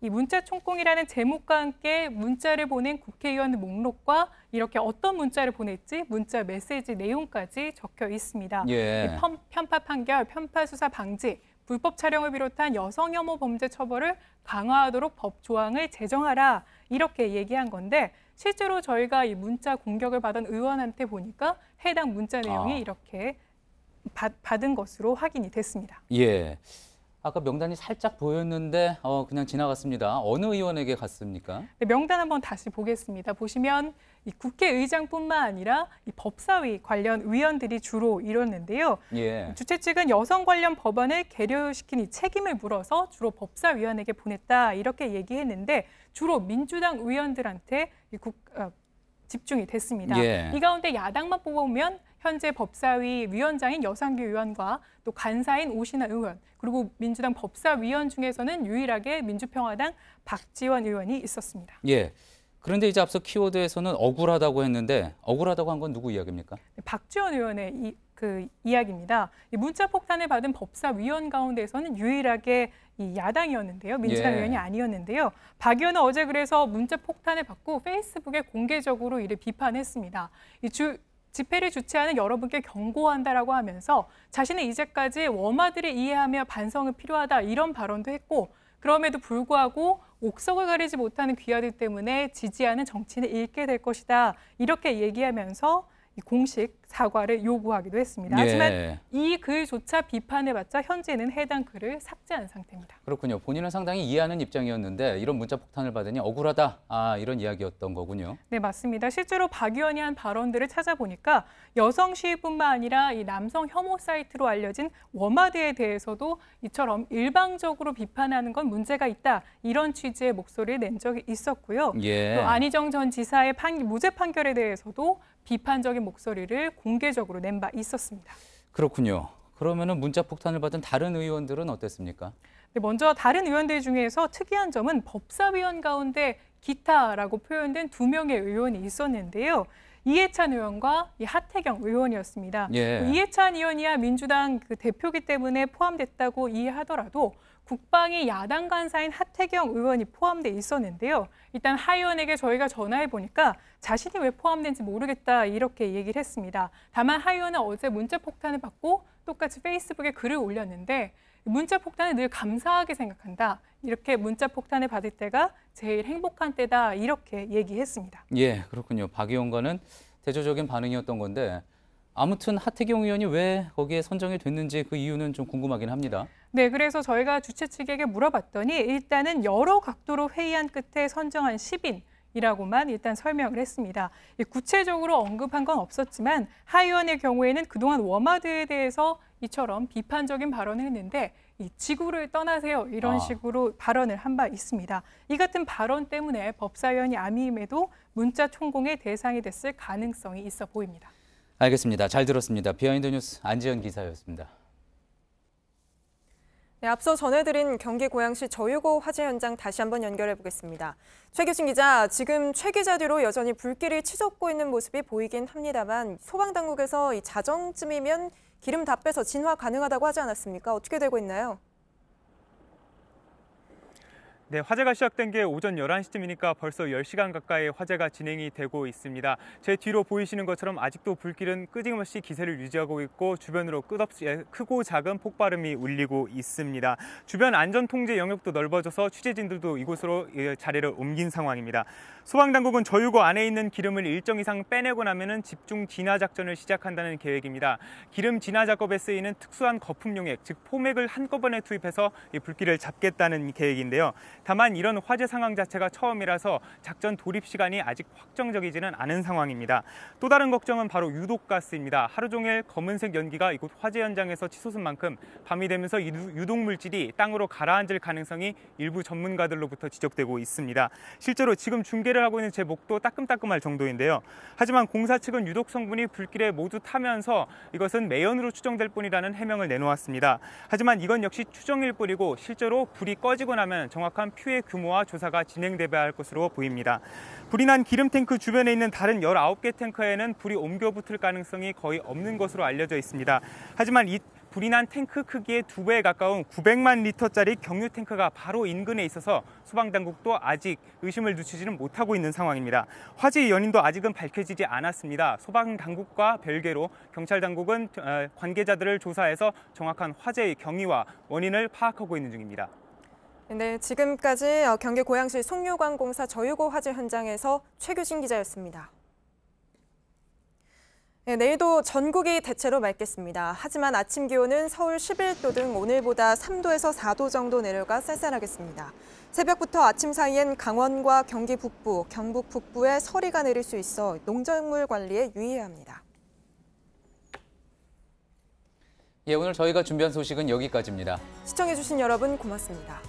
이 문자 총공이라는 제목과 함께 문자를 보낸 국회의원 목록과 이렇게 어떤 문자를 보냈지 문자 메시지 내용까지 적혀 있습니다. 예. 편파 판결, 편파 수사 방지, 불법 촬영을 비롯한 여성 혐오 범죄 처벌을 강화하도록 법 조항을 제정하라 이렇게 얘기한 건데 실제로 저희가 이 문자 공격을 받은 의원한테 보니까 해당 문자 내용이 이렇게 받은 것으로 확인이 됐습니다. 예. 아까 명단이 살짝 보였는데 그냥 지나갔습니다. 어느 의원에게 갔습니까? 네, 명단 한번 다시 보겠습니다. 보시면 이 국회의장뿐만 아니라 이 법사위 관련 의원들이 주로 이뤘는데요. 예. 주최 측은 여성 관련 법안을 계류시킨 이 책임을 물어서 주로 법사위원에게 보냈다 이렇게 얘기했는데 주로 민주당 의원들한테 집중이 됐습니다. 예. 이 가운데 야당만 뽑아보면 현재 법사위 위원장인 여상규 의원과 또 간사인 오신환 의원 그리고 민주당 법사위원 중에서는 유일하게 민주평화당 박지원 의원이 있었습니다. 예. 그런데 이제 앞서 키워드에서는 억울하다고 했는데 억울하다고 한 건 누구 이야기입니까? 박지원 의원의 이야기입니다. 이 문자 폭탄을 받은 법사위원 가운데서는 유일하게 이 야당이었는데요. 민주당 의원이 아니었는데요. 박 의원은 어제 그래서 문자 폭탄을 받고 페이스북에 공개적으로 이를 비판했습니다. 집회를 주최하는 여러분께 경고한다라고 하면서 자신은 이제까지 워마들을 이해하며 반성이 필요하다 이런 발언도 했고 그럼에도 불구하고 옥석을 가리지 못하는 귀하들 때문에 지지하는 정치인을 잃게 될 것이다 이렇게 얘기하면서 공식 사과를 요구하기도 했습니다. 하지만 이 글조차 비판을 받자 현재는 해당 글을 삭제한 상태입니다. 그렇군요. 본인은 상당히 이해하는 입장이었는데 이런 문자 폭탄을 받으니 억울하다 이런 이야기였던 거군요. 네, 맞습니다. 실제로 박 의원이 한 발언들을 찾아보니까 여성 시위뿐만 아니라 이 남성 혐오 사이트로 알려진 워마드에 대해서도 이처럼 일방적으로 비판하는 건 문제가 있다 이런 취지의 목소리를 낸 적이 있었고요. 예. 또 안희정 전 지사의 무죄 판결에 대해서도 비판적인 목소리를 공개적으로 낸 바 있었습니다. 그렇군요. 그러면은 문자 폭탄을 받은 다른 의원들은 어땠습니까? 네, 먼저 다른 의원들 중에서 특이한 점은 법사위원 가운데 기타라고 표현된 2명의 의원이 있었는데요. 이해찬 의원과 하태경 의원이었습니다. 예. 이해찬 의원이야 민주당 대표기 때문에 포함됐다고 이해하더라도 국방위 야당 간사인 하태경 의원이 포함돼 있었는데요. 일단 하 의원에게 저희가 전화해 보니까 자신이 왜 포함된지 모르겠다 이렇게 얘기를 했습니다. 다만 하 의원은 어제 문자 폭탄을 받고 똑같이 페이스북에 글을 올렸는데 문자 폭탄을 늘 감사하게 생각한다. 이렇게 문자 폭탄을 받을 때가 제일 행복한 때다 이렇게 얘기했습니다. 예, 그렇군요. 박 의원과는 대조적인 반응이었던 건데 아무튼 하태경 의원이 왜 거기에 선정이 됐는지 그 이유는 좀 궁금하긴 합니다. 네, 그래서 저희가 주최 측에게 물어봤더니 일단은 여러 각도로 회의한 끝에 선정한 10인이라고만 일단 설명을 했습니다. 구체적으로 언급한 건 없었지만 하 의원의 경우에는 그동안 워마드에 대해서 이처럼 비판적인 발언을 했는데 지구를 떠나세요 이런 식으로 발언을 한 바 있습니다. 이 같은 발언 때문에 법사위원이 아미임에도 문자 총공의 대상이 됐을 가능성이 있어 보입니다. 알겠습니다. 잘 들었습니다. 비하인드 뉴스 안지연 기사였습니다. 네, 앞서 전해드린 경기 고양시 저유고 화재 현장 다시 한번 연결해 보겠습니다. 최규신 기자, 지금 최 기자 뒤로 여전히 불길이 치솟고 있는 모습이 보이긴 합니다만 소방당국에서 이 자정쯤이면 기름 다 빼서 진화 가능하다고 하지 않았습니까? 어떻게 되고 있나요? 네, 화재가 시작된 게 오전 11시쯤이니까 벌써 10시간 가까이 화재가 진행이 되고 있습니다. 제 뒤로 보이시는 것처럼 아직도 불길은 끊임없이 기세를 유지하고 있고 주변으로 끝없이 크고 작은 폭발음이 울리고 있습니다. 주변 안전통제 영역도 넓어져서 취재진들도 이곳으로 자리를 옮긴 상황입니다. 소방당국은 저유고 안에 있는 기름을 일정 이상 빼내고 나면은 집중 진화 작전을 시작한다는 계획입니다. 기름 진화 작업에 쓰이는 특수한 거품 용액, 즉 포맥을 한꺼번에 투입해서 이 불길을 잡겠다는 계획인데요. 다만 이런 화재 상황 자체가 처음이라서 작전 돌입 시간이 아직 확정적이지는 않은 상황입니다. 또 다른 걱정은 바로 유독가스입니다. 하루 종일 검은색 연기가 이곳 화재 현장에서 치솟은 만큼 밤이 되면서 유독물질이 땅으로 가라앉을 가능성이 일부 전문가들로부터 지적되고 있습니다. 실제로 지금 중계를 하고 있는 제 목도 따끔따끔할 정도인데요. 하지만 공사 측은 유독 성분이 불길에 모두 타면서 이것은 매연으로 추정될 뿐이라는 해명을 내놓았습니다. 하지만 이건 역시 추정일 뿐이고 실제로 불이 꺼지고 나면 정확한 피해 규모와 조사가 진행돼야 할 것으로 보입니다. 불이 난 기름 탱크 주변에 있는 다른 19개 탱크에는 불이 옮겨 붙을 가능성이 거의 없는 것으로 알려져 있습니다. 하지만 이 불이 난 탱크 크기의 2배에 가까운 900만 리터짜리 경유 탱크가 바로 인근에 있어서 소방당국도 아직 의심을 늦추지는 못하고 있는 상황입니다. 화재의 연인도 아직은 밝혀지지 않았습니다. 소방당국과 별개로 경찰당국은 관계자들을 조사해서 정확한 화재의 경위와 원인을 파악하고 있는 중입니다. 네, 지금까지 경기 고양시 송유관공사 저유고 화재 현장에서 최규진 기자였습니다. 네, 내일도 전국이 대체로 맑겠습니다. 하지만 아침 기온은 서울 11도 등 오늘보다 3도에서 4도 정도 내려가 쌀쌀하겠습니다. 새벽부터 아침 사이엔 강원과 경기 북부, 경북 북부에 서리가 내릴 수 있어 농작물 관리에 유의해야 합니다. 예, 오늘 저희가 준비한 소식은 여기까지입니다. 시청해주신 여러분 고맙습니다.